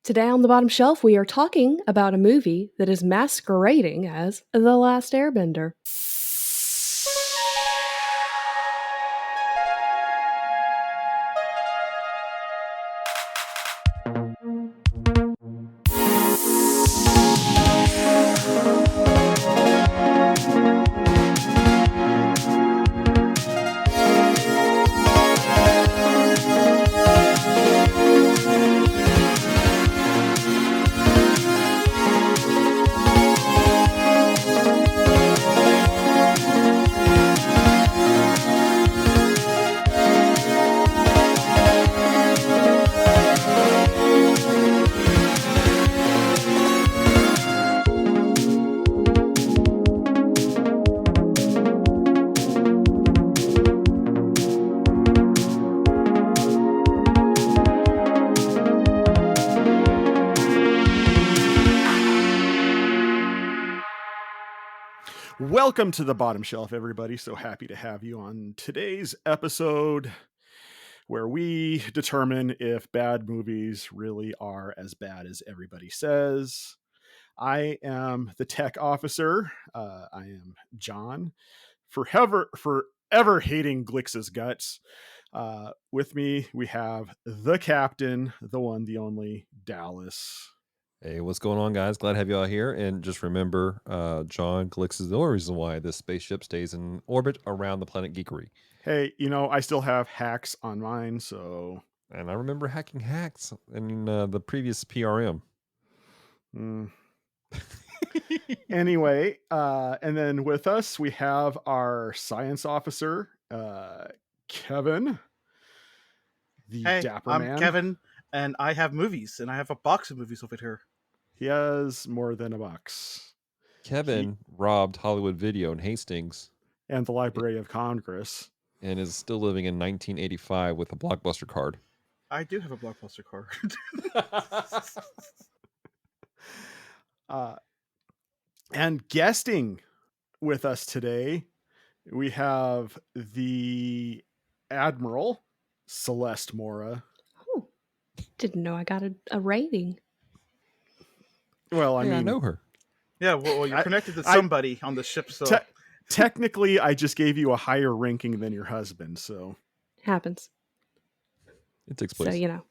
Today on the bottom shelf, we are talking about a movie that is masquerading as The Last Airbender. Welcome to the bottom shelf, everybody. So happy to have you on today's episode where we determine if bad movies really are as bad as everybody says. I am the tech officer. I am John, forever hating Glix's guts. With me, we have the captain, the one, the only, Dallas. Hey, what's going on, guys? Glad to have you all here. And just remember, John Glix is the only reason why this spaceship stays in orbit around the planet Geekery. Hey, I still have hacks on mine, so... And I remember hacking hacks in the previous PRM. Anyway, and then with us, we have our science officer, Kevin. Hey, Dapper I'm man. Kevin, and I have movies, and I have a box of movies over here. He has more than a box. Kevin robbed Hollywood Video in Hastings. And the Library of Congress. And is still living in 1985 with a Blockbuster card. I do have a Blockbuster card. And guesting with us today, we have the Admiral, Celeste Mora. Oh, didn't know I got a rating. Well, I know her. Yeah, well, you're connected to somebody on the ship, so... Technically, I just gave you a higher ranking than your husband, so... Happens. It takes place. So,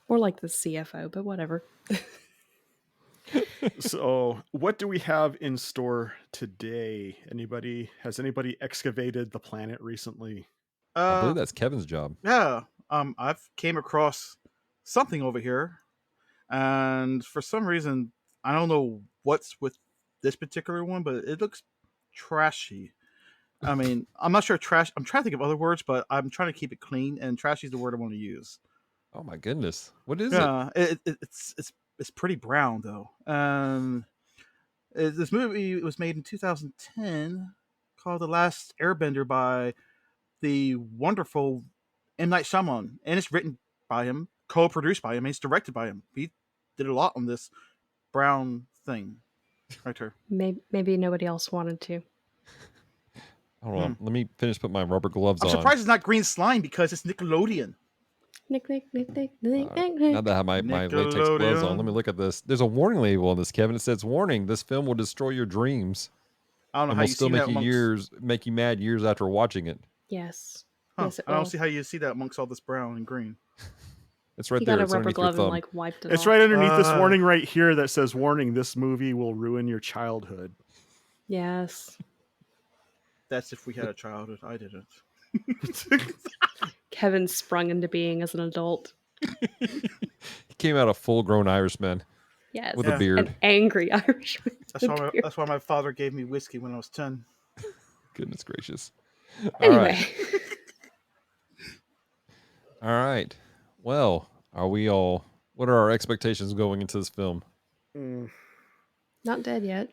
More like the CFO, but whatever. So, what do we have in store today? Has anybody excavated the planet recently? I believe that's Kevin's job. Yeah, I've came across something over here, and for some reason, I don't know what's with this particular one, but it looks trashy. I mean, I'm not sure trash. I'm trying to think of other words, but I'm trying to keep it clean, and trashy is the word I want to use. Oh my goodness, what is it? It's pretty brown though. This movie was made in 2010, called The Last Airbender by the wonderful M. Night Shyamalan, and it's written by him, co-produced by him, and it's directed by him. He did a lot on this brown thing right here. Maybe nobody else wanted to. Hold on, let me finish putting my rubber gloves on. I'm surprised it's not green slime because it's Nickelodeon. Now that I have my latex gloves on, let me look at this. There's a warning label on this, Kevin. It says, "Warning: This film will destroy your dreams." I don't know and how will you still see that make you mad years after watching it. Yes. Huh. Yes, I don't see how you see that amongst all this brown and green. It's right he there. got a it's rubber underneath your glove thumb. and wiped it It's off. right underneath this warning right here that says, "Warning: This movie will ruin your childhood." Yes. That's if we had a childhood. I didn't. Kevin sprung into being as an adult. He came out a full-grown Irishman. Yes. With a beard. An angry Irishman. That's why my father gave me whiskey when I was 10. Goodness gracious. Anyway. All right. Well, what are our expectations going into this film? Not dead yet.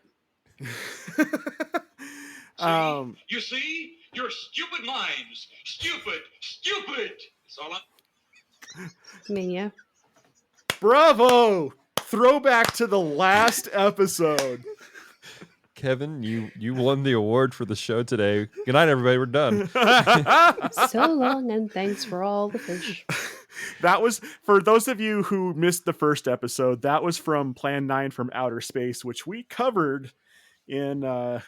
You see? Your stupid minds. Stupid. That's all I mean, yeah. Bravo! Throwback to the last episode. Kevin, you won the award for the show today. Good night, everybody. We're done. So long, and thanks for all the fish. That was, for those of you who missed the first episode, that was from Plan 9 from Outer Space, which we covered in the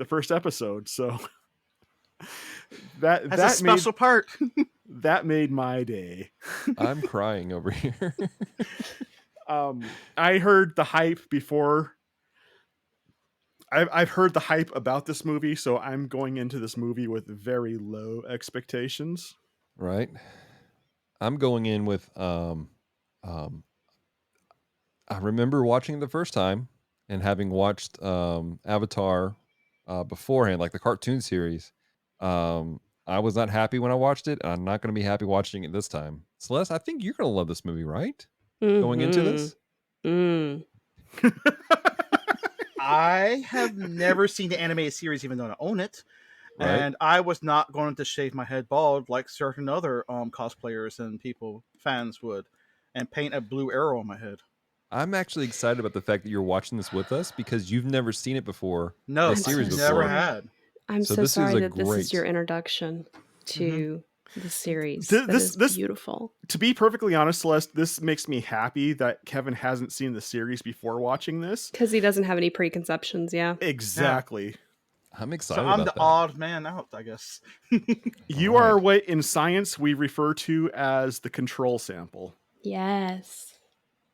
first episode. So That's a special part. That made my day. I'm crying over here. I heard the hype before. I've heard the hype about this movie, so I'm going into this movie with very low expectations. Right. I'm going in with I remember watching it the first time and having watched Avatar beforehand, like the cartoon series. I was not happy when I watched it, and I'm not going to be happy watching it this time. Celeste, I think you're going to love this movie, right? Going into this? I have never seen the animated series, even though I own it. Right. And I was not going to shave my head bald like certain other cosplayers and fans would, and paint a blue arrow on my head. I'm actually excited about the fact that you're watching this with us because you've never seen it before. No, series never had. I'm so sorry that this is your introduction to the series. This is beautiful. To be perfectly honest, Celeste, this makes me happy that Kevin hasn't seen the series before watching this. Because he doesn't have any preconceptions, yeah. Exactly. Yeah. I'm excited about that. So I'm the odd man out, I guess. You are what in science we refer to as the control sample. Yes.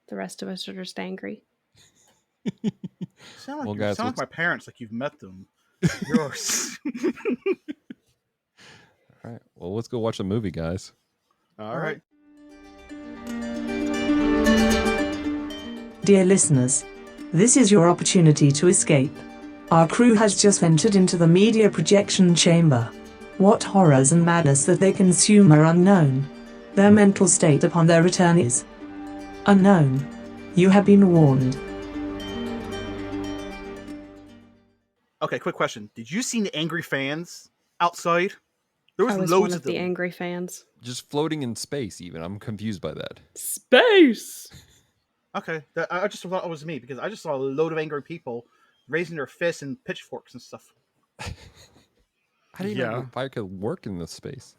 The rest of us are just angry. You sound like my parents, like you've met them. Yours. All right. Well, let's go watch a movie, guys. All right. Dear listeners, this is your opportunity to escape. Our crew has just entered into the media projection chamber. What horrors and madness that they consume are unknown. Their mental state upon their return is unknown. You have been warned. Okay, quick question. Did you see the angry fans outside? There was loads one of them. The angry fans. Just floating in space, even. I'm confused by that. Space! Okay, I just thought it was me, because I just saw a load of angry people raising their fists and pitchforks and stuff. I didn't know if I could work in this space.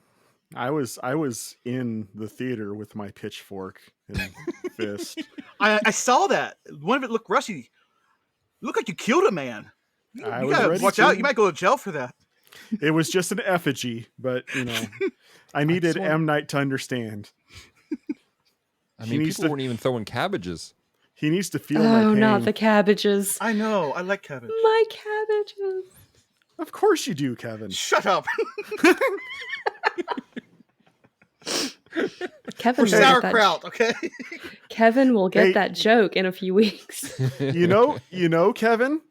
I was in the theater with my pitchfork and fist. I saw that. One of it looked rusty. Looked like you killed a man. You gotta watch out. You might go to jail for that. It was just an effigy, but I needed M. Night to understand. I mean, people weren't even throwing cabbages. He needs to feel my pain. Oh, not the cabbages. I know. I like cabbage. My cabbages. Of course you do, Kevin. Shut up. Kevin for sauerkraut, okay? Kevin will get that joke in a few weeks. You know, Kevin.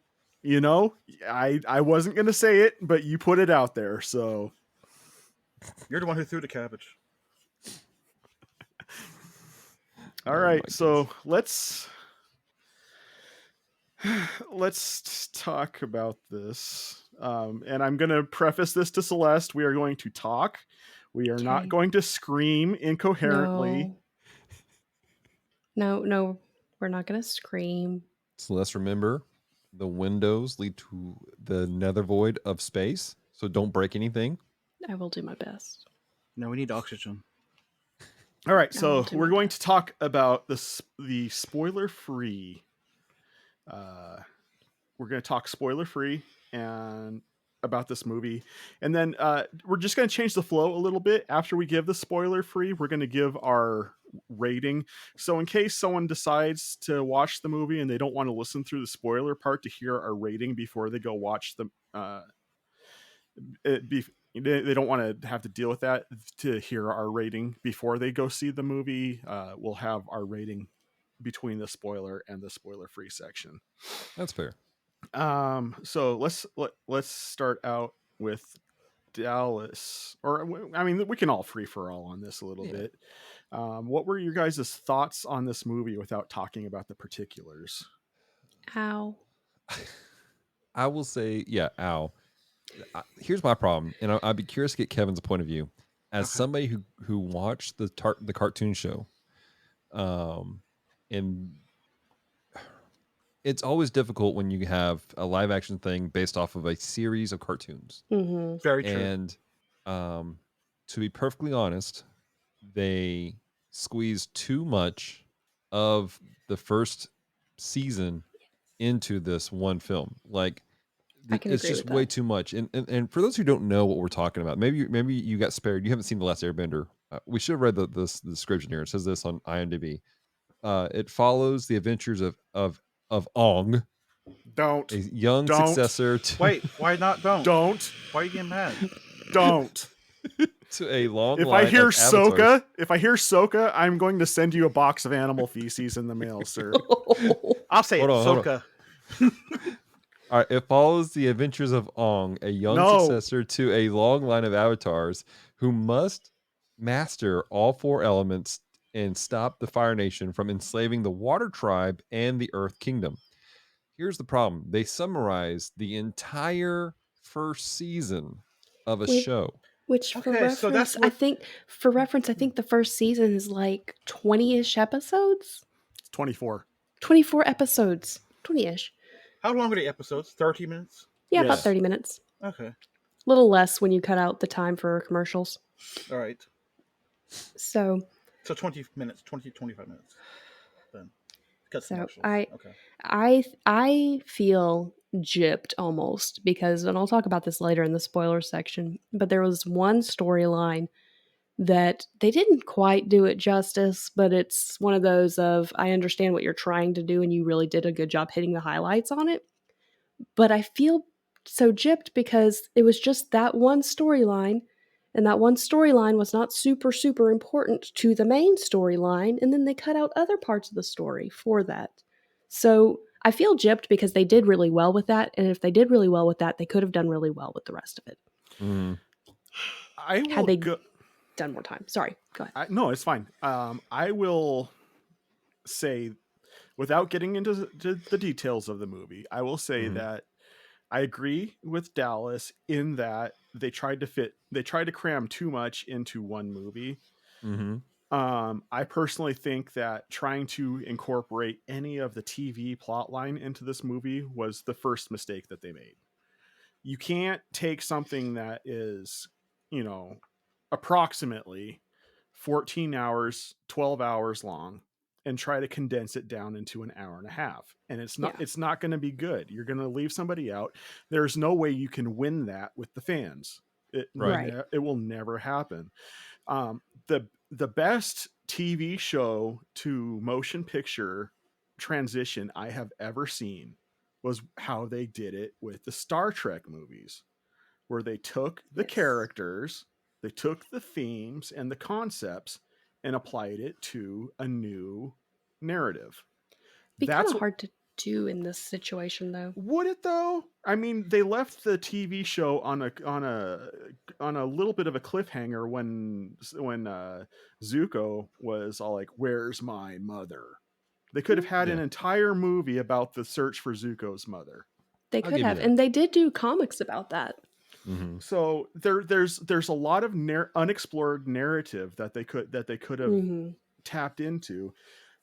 I wasn't gonna say it, but you put it out there, so you're the one who threw the cabbage. All right, so let's talk about this. And I'm gonna preface this to Celeste. We are going to talk. We are not going to scream incoherently. No, we're not going to scream. Celeste, remember, the windows lead to the nether void of space, so don't break anything. I will do my best. No, we need oxygen. All right, so we're going to talk about the spoiler-free. We're going to talk spoiler-free and about this movie, and then we're just going to change the flow a little bit. After we give the spoiler free, we're going to give our rating, so in case someone decides to watch the movie and they don't want to listen through the spoiler part to hear our rating before they go watch the they don't want to have to deal with that to hear our rating before they go see the movie. We'll have our rating between the spoiler and the spoiler free section. That's fair. So let's start out with Dallas, or I mean, we can all free for all on this a little bit. What were your guys' thoughts on this movie without talking about the particulars? Ow. I will say, ow. Here's my problem, and I'd be curious to get Kevin's point of view as somebody who watched the cartoon show, and it's always difficult when you have a live action thing based off of a series of cartoons. Mm-hmm. Very true. And to be perfectly honest, they squeezed too much of the first season into this one film. Like I can it's agree just with way that. too much. And for those who don't know what we're talking about, maybe you got spared. You haven't seen The Last Airbender. We should have read the description here. It says this on IMDb. It follows the adventures of Ong, Don't. a young Don't. successor to Wait, why not? Don't. Why are you getting mad? Don't. to a long If I line hear of avatars. Soka, I'm going to send you a box of animal feces in the mail, sir. I'll say Hold it, on, hold on. Soka. All right, it follows the adventures of Ong, a young No. successor to a long line of avatars who must master all four elements and stop the Fire Nation from enslaving the Water Tribe and the Earth Kingdom. Here's the problem. They summarize the entire first season of a Wait. show. Which for Okay, so that's reference, I think the first season is like 20-ish episodes. It's 24. 24 episodes. 20-ish. How long are the episodes? 30 minutes? Yeah, about Yes. 30 minutes. Okay. A little less when you cut out the time for commercials. All right. So, So 20 minutes, 25 minutes. Then cut So, commercials. I- Okay. I feel gypped almost because, and I'll talk about this later in the spoiler section, but there was one storyline that they didn't quite do it justice, but it's one of those of, I understand what you're trying to do and you really did a good job hitting the highlights on it. But I feel so gypped because it was just that one storyline, and that one storyline was not super, super important to the main storyline, and then they cut out other parts of the story for that. So I feel gypped because they did really well with that, and if they did really well with that, they could have done really well with the rest of it. Mhm. I will Had they go. done more time. Sorry, go ahead. No, it's fine. I will say, without getting into the details of the movie, I will say Mhm. that I agree with Dallas in that they tried to cram too much into one movie. Mhm. I personally think that trying to incorporate any of the TV plotline into this movie was the first mistake that they made. You can't take something that is, approximately 14 hours, 12 hours long and try to condense it down into an hour and a half. And it's not going to be good. You're going to leave somebody out. There's no way you can win that with the fans. Right. It will never happen. The best TV show to motion picture transition I have ever seen was how they did it with the Star Trek movies, where they took the Yes. characters, they took the themes and the concepts and applied it to a new narrative. Be kind That's of hard to do in this situation, though. Would it though? I mean, they left the TV show on a little bit of a cliffhanger when Zuko was all like, "Where's my mother?" They could have had an Yeah. entire movie about the search for Zuko's mother. They I'll could give you have, that. and they did do comics about that. Mhm. So there's a lot of unexplored narrative that they could have Mm-hmm. tapped into,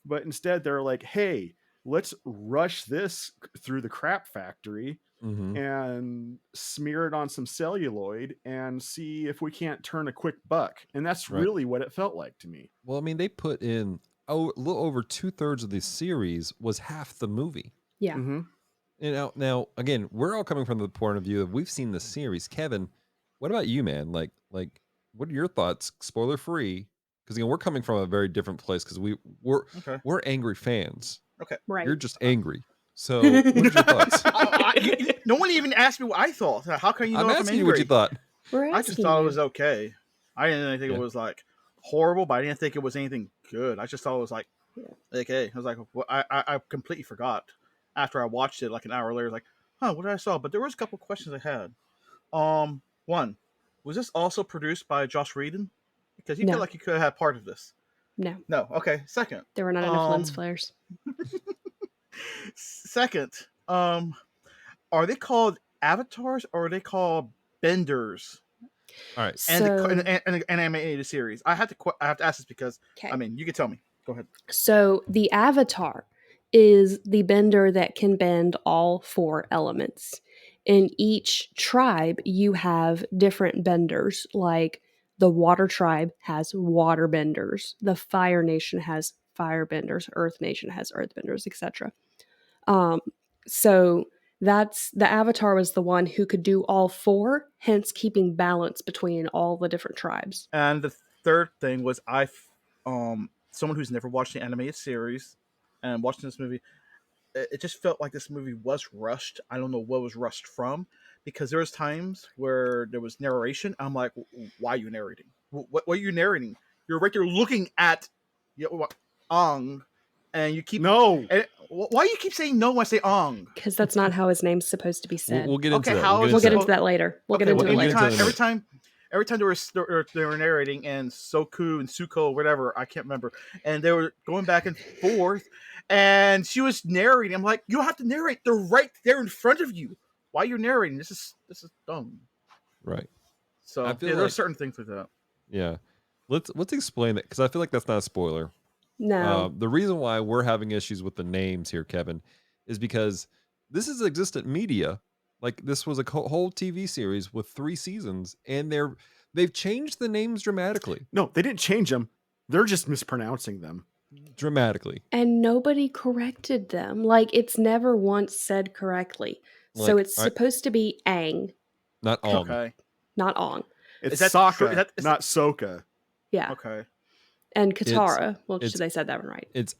but instead they're like, "Hey, let's rush this through the crap factory Mhm. and smear it on some celluloid and see if we can't turn a quick buck." And that's Right. really what it felt like to me. Well, I mean, they put in a little over 2/3 of the series was half the movie. Yeah. Mm-hmm. And now again, we're all coming from the point of view of we've seen the series. Kevin, what about you, man? Like, what are your thoughts? Spoiler free, because we're coming from a very different place because Okay. we're angry fans. Okay. Right. You're just angry. So, what are your thoughts? No one even asked me what I thought. How can you know I'm if I'm asking angry? you what you thought. We're I just asking thought it you. was okay. I didn't think Yeah. it was like horrible, but I didn't think it was anything good. I just thought it was like okay. I was like, well, I completely forgot after I watched it like an hour later. Like, what did I saw? But there was a couple questions I had. One, was this also produced by Josh Whedon? Because you No. feel like you could have had part of this. No, No. Okay. Second. there were not enough lens flares. Second, are they called avatars or are they called benders? All right. And So, an animated series. I have to ask this because okay. I mean you can tell me. Go ahead. So the avatar is the bender that can bend all four elements. In each tribe, you have different benders. Like The Water Tribe has waterbenders. The Fire Nation has firebenders. Earth Nation has earthbenders, etc. So that's the Avatar was the one who could do all four, hence keeping balance between all the different tribes. And the third thing was someone who's never watched the animated series and watching this movie, it just felt like this movie was rushed. I don't know what was rushed from, because there was times where there was narration. I'm like, why are you narrating? What are you narrating? You're looking at Ong, and you keep No. And why do you keep saying no when I say Ong? Because that's not how his name's supposed to be said. We'll get into Okay, that. how is We'll it get so- into that later. We'll get Okay, into well, it later. into it in a every time they were narrating, and Soku and Suko, or whatever, I can't remember, and they were going back and forth, and she was narrating. I'm like, you don't have to narrate. They're right there in front of you. Why are you narrating? This is dumb. Right. So I feel there are like- certain things like that. Yeah. Let's explain that, because I feel like that's not a spoiler. No. The reason why we're having issues with the names here, Kevin, is because this is existent media. Like, this was a whole TV series with 3 seasons, and they've changed the names dramatically. No, they didn't change them. They're just mispronouncing them. Dramatically. And nobody corrected them. Like, it's never once said correctly. So Like, it's all right. supposed to be Aang, Not Ong. Okay. not Ong. It's Is that Sokka, true? Is not Soka. Yeah. Okay. And Katara. Well, it's- they said that one right. It's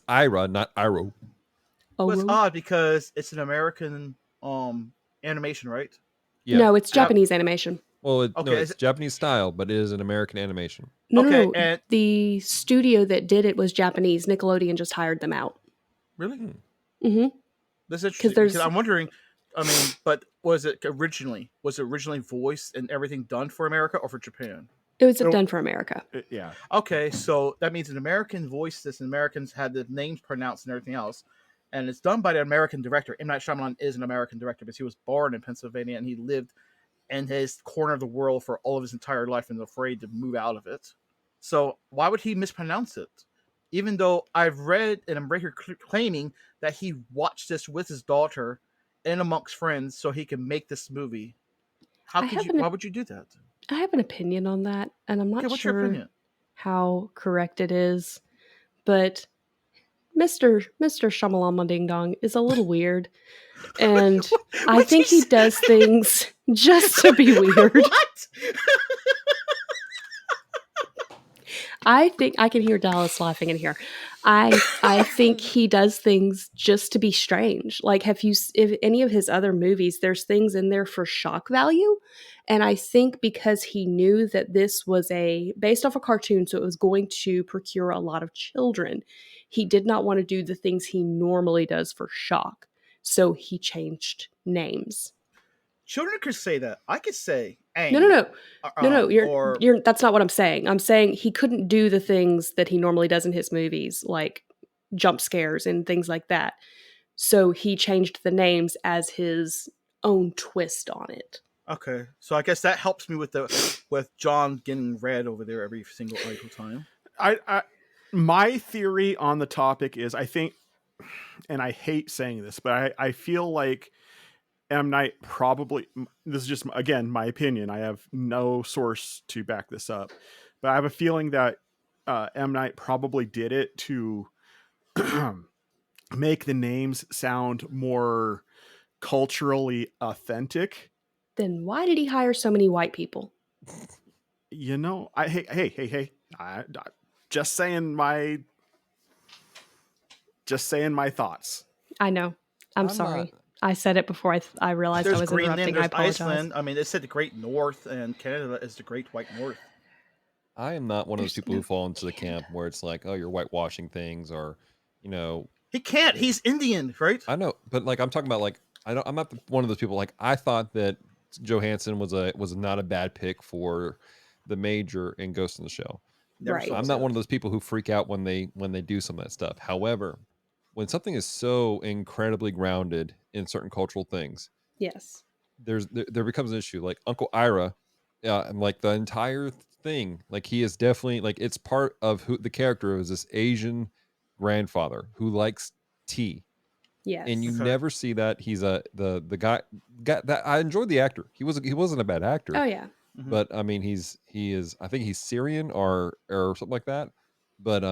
Ira, not Iroh. Oh, Well, it's really? odd because it's an American animation, right? Yeah. No, it's Japanese animation. Well, Okay, no, is it's Japanese style, but it is an American animation. No, Okay, no. and- The studio that did it was Japanese. Nickelodeon just hired them out. Really? Mm-hmm. That's interesting. there's- Because I'm wondering. I mean, but was it originally voiced and everything done for America or for Japan? It was So- done for America. Yeah. Okay, so that means an American voiced this, and Americans had the names pronounced and everything else, and it's done by the American director. M. Night Shyamalan is an American director because he was born in Pennsylvania and he lived in his corner of the world for all of his entire life and afraid to move out of it. So why would he mispronounce it? Even though I've read, and I'm right here claiming that he watched this with his daughter and amongst friends so he can make this movie. Why would you do that? I have an opinion on that, and I'm not Okay, what's your sure opinion? how correct it is. But Mr. Shamalama Ding Dong is a little weird, and I What'd think you he say? does things just to be weird. What? I think I can hear Dallas laughing in here. I think he does things just to be strange. Like, if any of his other movies, there's things in there for shock value, and I think because he knew that this was based off a cartoon, so it was going to procure a lot of children. He did not want to do the things he normally does for shock, so he changed names. Children could say that. I could say Aang. No. Or You're. That's not what I'm saying. I'm saying he couldn't do the things that he normally does in his movies, like jump scares and things like that. So he changed the names as his own twist on it. okay. So I guess that helps me with John getting red over there every single time. My theory on the topic is, I think, and I hate saying this, but I feel like M. Night probably, this is just, again, my opinion. I have no source to back this up, but I have a feeling that M. Night probably did it to make the names sound more culturally authentic. Then why did he hire so many white people? You know, hey, I just saying my thoughts. I know. I'm sorry. not- I said it before I realized I There's was Greenland, interrupting. I there's apologize. Iceland. I mean, they said the Great North, and Canada is the Great White North. I am not one of those There's people who no fall into the camp where it's like, oh, you're whitewashing things, or, you know, He can't. He's Indian, right? I know, but like I'm talking about, like I'm not one of those people. Like, I thought that Johansson was not a bad pick for the Major in Ghost in the Shell. Never Right. saw I'm not it. one of those people who freak out when they do some of that stuff. However, when something is so incredibly grounded in certain cultural things, Yes. there becomes an issue. Like Uncle Ira, and like the entire thing, like he is definitely, like, it's part of who the character is, this Asian grandfather who likes tea. Yes. And you Okay. never see that. He's the guy that I enjoyed the actor. He wasn't a bad actor. Oh yeah. Mhm. but I mean, he is. I think he's Syrian or something like that. But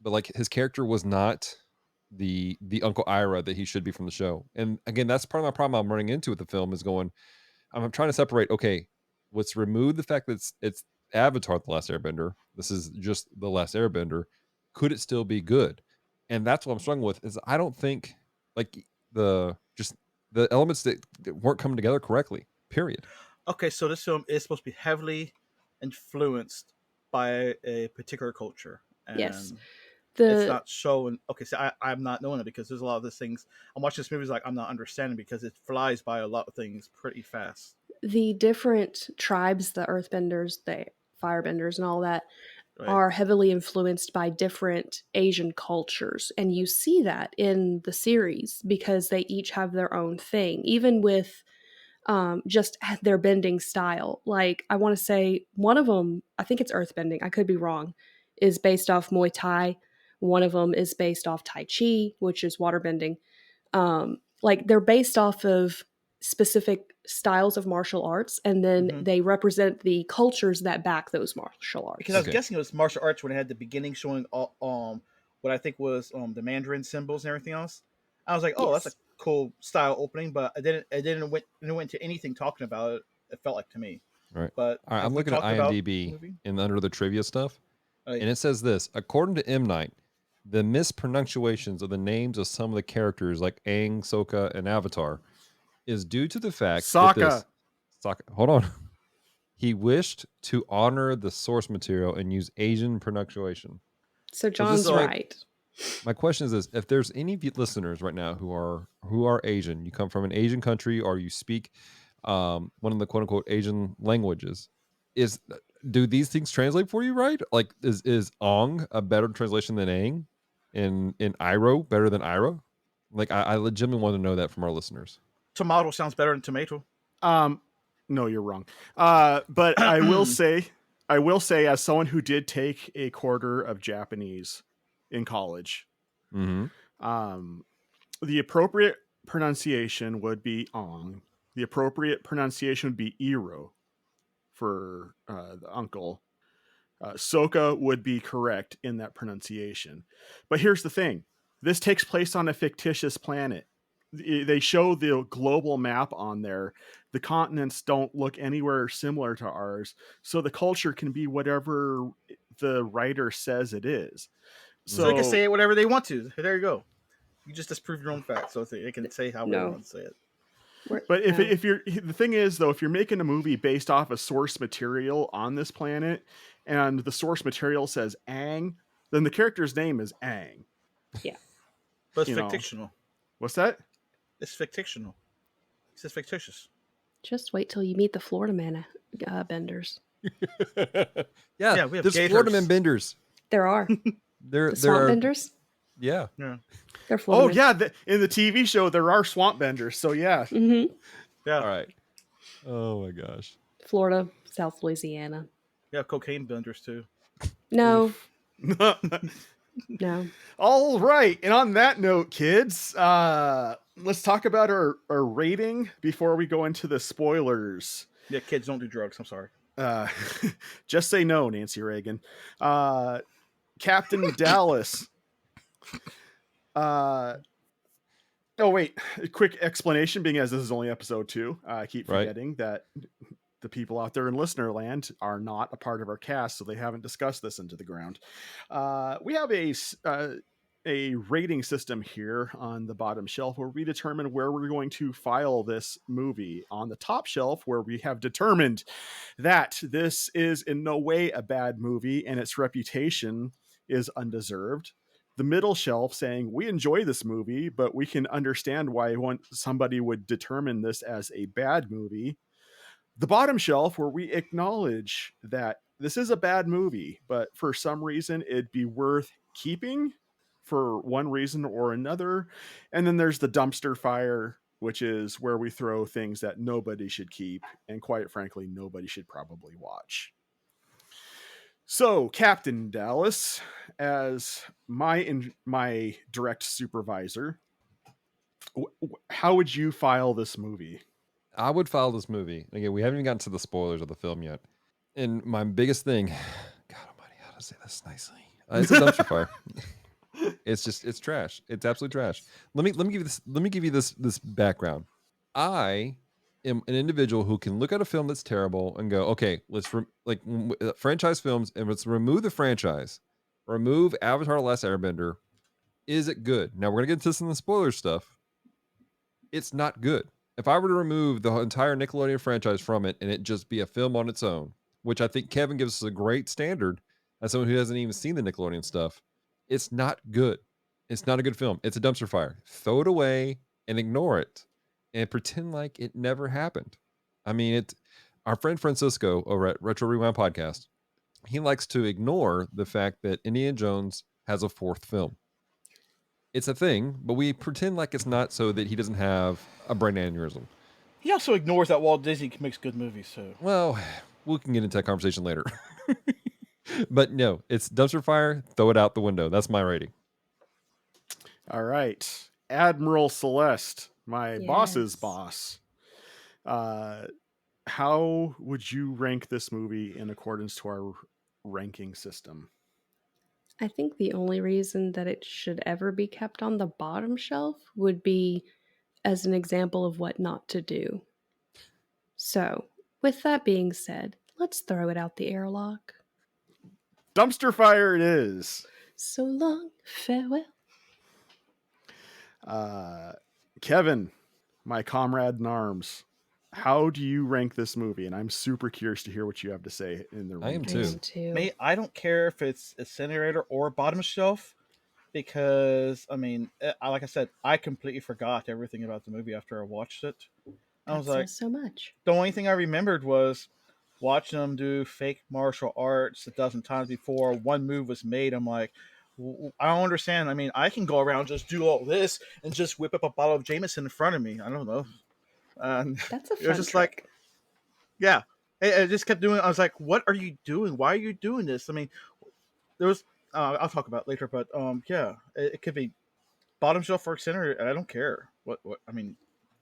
like his character was not the Uncle Ira that he should be from the show. And again, that's part of my problem I'm running into with the film is going. I'm trying to separate. Okay, let's remove the fact that it's Avatar: The Last Airbender. This is just The Last Airbender. Could it still be good? And that's what I'm struggling with. Is I don't think like just the elements that weren't coming together correctly. Period. Okay, so this film is supposed to be heavily influenced by a particular culture, Yes. and it's The not showing. Okay, so I'm not knowing it because there's a lot of these things. I'm watching this movie, like I'm not understanding because it flies by a lot of things pretty fast. the different tribes, the earthbenders, the firebenders and all that Right. are heavily influenced by different Asian cultures. And you see that in the series because they each have their own thing, even with just their bending style. Like, I want to say one of them, I think it's earthbending, I could be wrong, is based off Muay Thai. One of them is based off Tai Chi, which is waterbending. Like, they're based off of specific styles of martial arts, and then Hmm. they represent the cultures that back those martial Because I arts. was Okay. guessing it was martial arts when it had the beginning showing all, what I think was the Mandarin symbols and everything else. I was like, oh, that's a Yes. cool style opening, but it didn't went into anything talking about it. It felt like to me. Right. But All right. have I'm we looking at talked about the IMDb movie? and under the trivia stuff, Like, and it says this: according to M Night, the mispronunciations of the names of some of the characters like Aang, Sokka, and Avatar is due to the fact that Sokka. hold on. He wished to honor the source material and use Asian pronunciation. So So this John's is So- right. my question is this: if there's any listeners right now who are Asian, you come from an Asian country or you speak one of the quote unquote Asian languages, is do these things translate for you right? Like is Ong a better translation than Aang? In Iro better than Ira? Like I legitimately want to know that from our listeners. tomato sounds better than tomato. No, you're wrong. But I will say, as someone who did take a quarter of Japanese in college, Mm-hmm. the appropriate pronunciation would be Ong. The appropriate pronunciation would be Iro for the uncle. Soka would be correct in that pronunciation. But here's the thing: this takes place on a fictitious planet. They show the global map on there. The continents don't look anywhere similar to ours, so the culture can be whatever the writer says it is. So they can So say it whatever they want to. There you go. You just disprove your own facts, so they can say however they No. want to say it. but No. if you're the thing is though, if you're making a movie based off of source material on this planet, and the source material says Aang, then the character's name is Aang. Yeah. But it's You know. fictional. What's that? It's fictional. It's fictitious. Just wait till you meet the Florida man benders. Yeah, we have there's Florida gators. man benders. There are. There The swamp are benders? yeah. Yeah. They're Florida Oh men. yeah, in the TV show there are swamp benders. So yeah. Mm-hmm. Yeah. All right. Oh my gosh. Florida, South Louisiana. We have cocaine benders too. No, Oof. no. All right, and on that note, kids, let's talk about our rating before we go into the spoilers. Yeah, kids don't do drugs. I'm sorry. Uh, just say no, Nancy Reagan. Captain Dallas. Oh wait, a quick explanation, being as this is only episode 2. I keep Right. forgetting that the people out there in listener land are not a part of our cast, so they haven't discussed this into the ground. We have a rating system here on the bottom shelf where we determine where we're going to file this movie. On the top shelf, where we have determined that this is in no way a bad movie and its reputation is undeserved. The middle shelf saying we enjoy this movie, but we can understand why somebody would determine this as a bad movie. The bottom shelf where we acknowledge that this is a bad movie, but for some reason it'd be worth keeping for one reason or another. And then there's the dumpster fire, which is where we throw things that nobody should keep, and quite frankly, nobody should probably watch. So, Captain Dallas, as my direct supervisor, how would you file this movie? I would follow this movie. Again, we haven't even gotten to the spoilers of the film yet. And my biggest thing, God Almighty, how to say this nicely? It's a dumpster fire. It's trash. It's absolute trash. Let me give you this. Let me give you this background. I am an individual who can look at a film that's terrible and go, okay, let's franchise films, and let's remove the franchise, remove Avatar: The Last Airbender. Is it good? Now we're gonna get into some of the spoiler stuff. It's not good. If I were to remove the entire Nickelodeon franchise from it and it just be a film on its own, which I think Kevin gives us a great standard as someone who hasn't even seen the Nickelodeon stuff, it's not good. It's not a good film. It's a dumpster fire. Throw it away and ignore it and pretend like it never happened. I mean, our friend Francisco over at Retro Rewind Podcast, he likes to ignore the fact that Indiana Jones has a fourth film. It's a thing, but we pretend like it's not so that he doesn't have a brain aneurysm. He also ignores that Walt Disney makes good movies, so. Well, we can get into that conversation later. But no, it's dumpster fire. Throw it out the window. That's my rating. All right. Admiral Celeste, my boss's Yes. boss. How would you rank this movie in accordance to our ranking system? I think the only reason that it should ever be kept on the bottom shelf would be as an example of what not to do. So, with that being said, let's throw it out the airlock. Dumpster fire it is. So long, farewell. Kevin, my comrade in arms, how do you rank this movie? And I'm super curious to hear what you have to say in the I am review. I too. am too. Me, I don't care if it's incinerator or bottom shelf, because I mean, like I said, I completely forgot everything about the movie after I watched it. I That was like, says so much. the only thing I remembered was watching them do fake martial arts a dozen times before one move was made. I'm like, I don't understand. I mean, I can go around just do all this and just whip up a bottle of Jameson in front of me. I don't know. And That's a it was fun just trick. like, yeah, I just kept doing it. I was like, what are you doing? Why are you doing this? I mean, there was, I'll talk about it later, but yeah, it could be bottom shelf or center. I don't care. What I mean,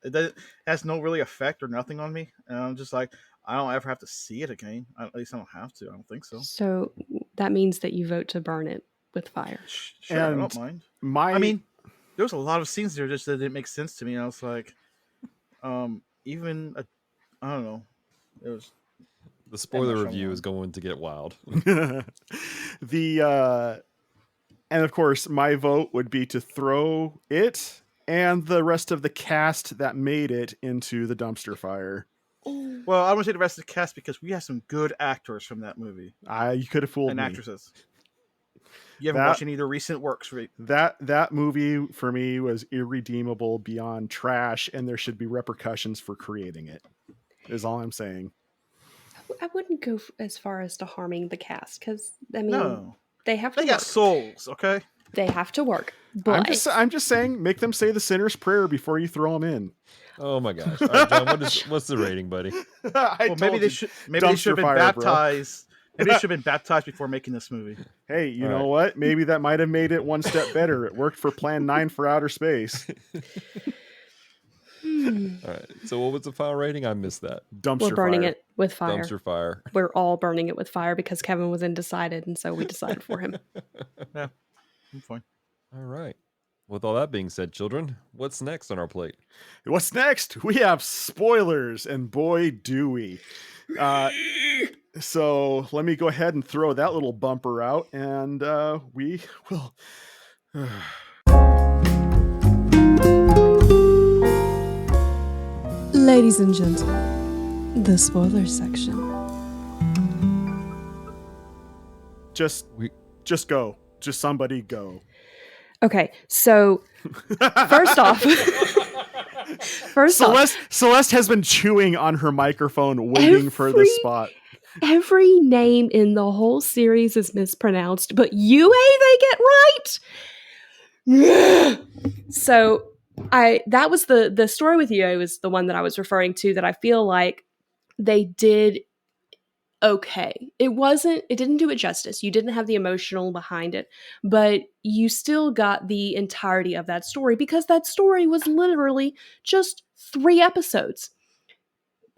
it has no really effect or nothing on me. And I'm just like, I don't ever have to see it again. At least I don't have to. I don't think so. So that means that you vote to burn it with fire. Sure, I And don't mind. my I mean, there was a lot of scenes there just that didn't make sense to me. And I was like, I don't know. It was The spoiler much review Shyamalan. is going to get wild. and of course my vote would be to throw it and the rest of the cast that made it into the dumpster fire. well, I want to say the rest of the cast because we have some good actors from that movie You could have fooled and me. actresses. You haven't That- watched any of their recent works, right? That movie for me was irredeemable beyond trash, and there should be repercussions for creating it. Is all I'm saying. I wouldn't go as far as to harming the cast because I mean No, they have to they got work. souls. Okay, They have to work. But I'm just saying, make them say the sinner's prayer before you throw them in. Oh my gosh. All right, John, what's the rating, buddy? well, maybe they should have dumpster been fire, bro. baptized. Maybe they should have been baptized before making this movie. Hey, you All know right. what? Maybe that might have made it one step better. It worked for Plan 9 for Outer Space. All right. So what was the final rating? I missed that. Dumpster we're burning fire. it with fire. Dumpster fire. We're all burning it with fire because Kevin was undecided, and so we decided for him. Yeah, I'm fine. All right. With all that being said, children, what's next on our plate? What's next? We have spoilers, and boy, do we. So let me go ahead and throw that little bumper out, and we will. Ladies and gentlemen, the spoiler section. Just go. Just somebody go. Okay, so first off, Celeste has been chewing on her microphone, waiting for the spot. every name in the whole series is mispronounced, but UA they get right. So that was the story with UA was the one that I was referring to that I feel like they did okay. It didn't do it justice. You didn't have the emotional behind it, but you still got the entirety of that story because that story was literally just 3 episodes.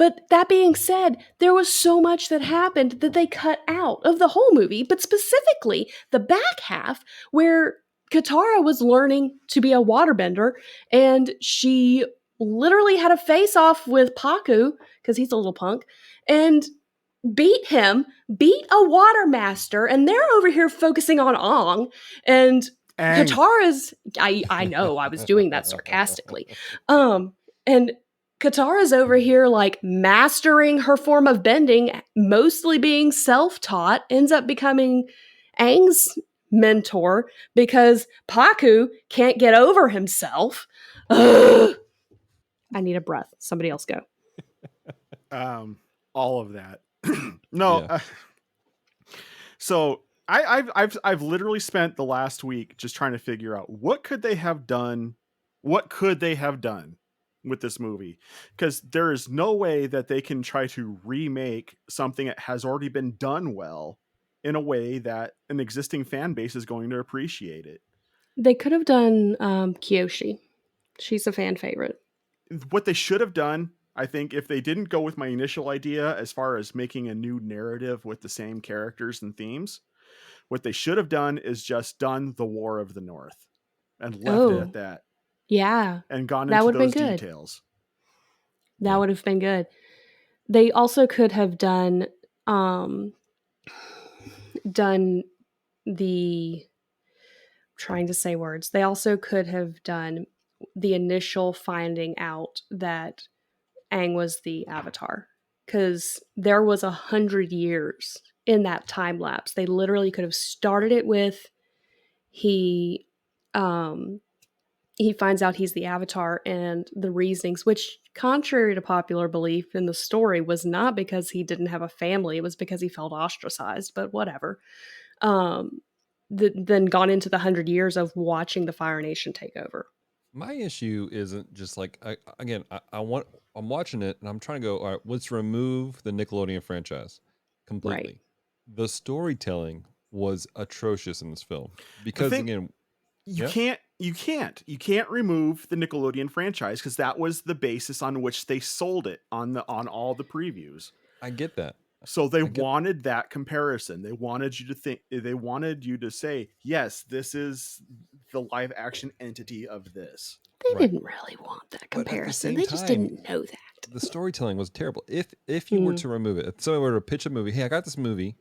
But that being said, there was so much that happened that they cut out of the whole movie, but specifically the back half where Katara was learning to be a waterbender, and she literally had a face off with Paku, because he's a little punk, and beat him, beat a water master, and they're over here focusing on Ong, and Aang. Katara's I know I was doing that sarcastically. And Katara's over here like mastering her form of bending, mostly being self-taught, ends up becoming Aang's mentor because Paku can't get over himself. Ugh. I need a breath. Somebody else go. All of that. No. Yeah. So I've literally spent the last week just trying to figure out what could they have done with this movie, because there is no way that they can try to remake something that has already been done well in a way that an existing fan base is going to appreciate it. They could have done Kyoshi. She's a fan favorite. What they should have done, I think, if they didn't go with my initial idea as far as making a new narrative with the same characters and themes, what they should have done is just done the War of the North and left it at that. Yeah. And gone That into would have those been good. details. That would have been good. They also could have done the trying to say words. They also could have done the initial finding out that Aang was the Avatar, because there was 100 years in that time lapse. They literally could have started it with he finds out he's the Avatar, and the reasonings, which contrary to popular belief in the story, was not because he didn't have a family. It was because he felt ostracized, but whatever. Then gone into the 100 years of watching the Fire Nation take over. My issue isn't just like I'm watching it and I'm trying to go, all right, let's remove the Nickelodeon franchise completely. Right. The storytelling was atrocious in this film because again, you can't remove the Nickelodeon franchise because that was the basis on which they sold it on all the previews. I get that. So they wanted that comparison. They wanted you to say, yes, this is the live action entity of this. They didn't really want that comparison. They just didn't know that. The storytelling was terrible. If you were to remove it, if somebody were to pitch a movie, hey, I got this movie.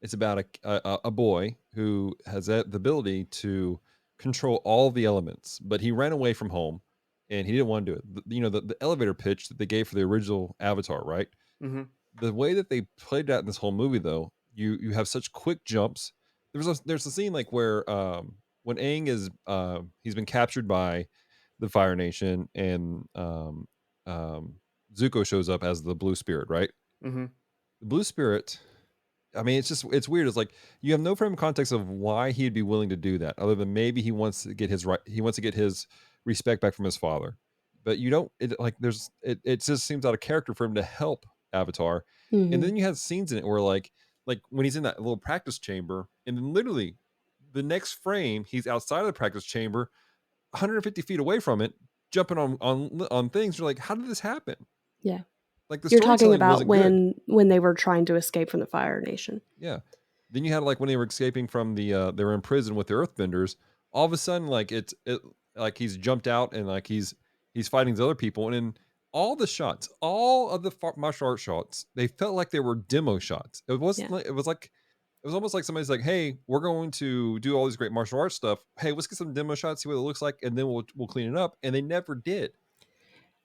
It's about a boy who has the ability to control all the elements, but he ran away from home and he didn't want to do it. The elevator pitch that they gave for the original Avatar, right? Mm-hmm. The way that they played that in this whole movie, though, you have such quick jumps. There's a scene like where when Aang is he's been captured by the Fire Nation, and Zuko shows up as the Blue Spirit, right? Mm-hmm. The Blue Spirit. I mean, it's weird. It's like you have no frame of context of why he'd be willing to do that, other than maybe he wants to get his right. He wants to get his respect back from his father, but you don't. It just seems out of character for him to help Avatar. Mm-hmm. And then you have scenes in it where like when he's in that little practice chamber, and then literally the next frame he's outside of the practice chamber, 150 feet away from it, jumping on things. You're like, how did this happen? Yeah. Like the You're talking about when they were trying to escape from the Fire Nation. Yeah. Then you had like when they were escaping from they were in prison with the Earthbenders. All of a sudden, like it like he's jumped out and like he's fighting the other people, and then all the shots, all of the martial arts shots, they felt like they were demo shots. It wasn't. Yeah. It was almost like somebody's like, "Hey, we're going to do all these great martial arts stuff. Hey, let's get some demo shots, see what it looks like, and then we'll clean it up." And they never did.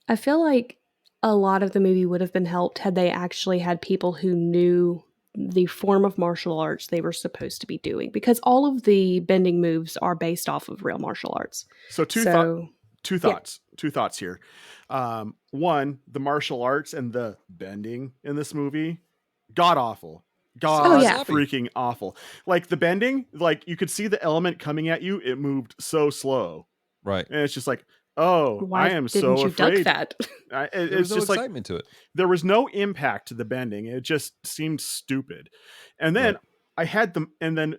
I feel like a lot of the movie would have been helped had they actually had people who knew the form of martial arts they were supposed to be doing, because all of the bending moves are based off of real martial arts. So two thoughts here. One, the martial arts and the bending in this movie, god awful. Freaking awful. Like the bending, like you could see the element coming at you, it moved so slow. Right. And it's just like, oh, why I am didn't so you afraid. Duck that? It's just no excitement to it. There was no impact to the bending. It just seemed stupid. And then I had them, and then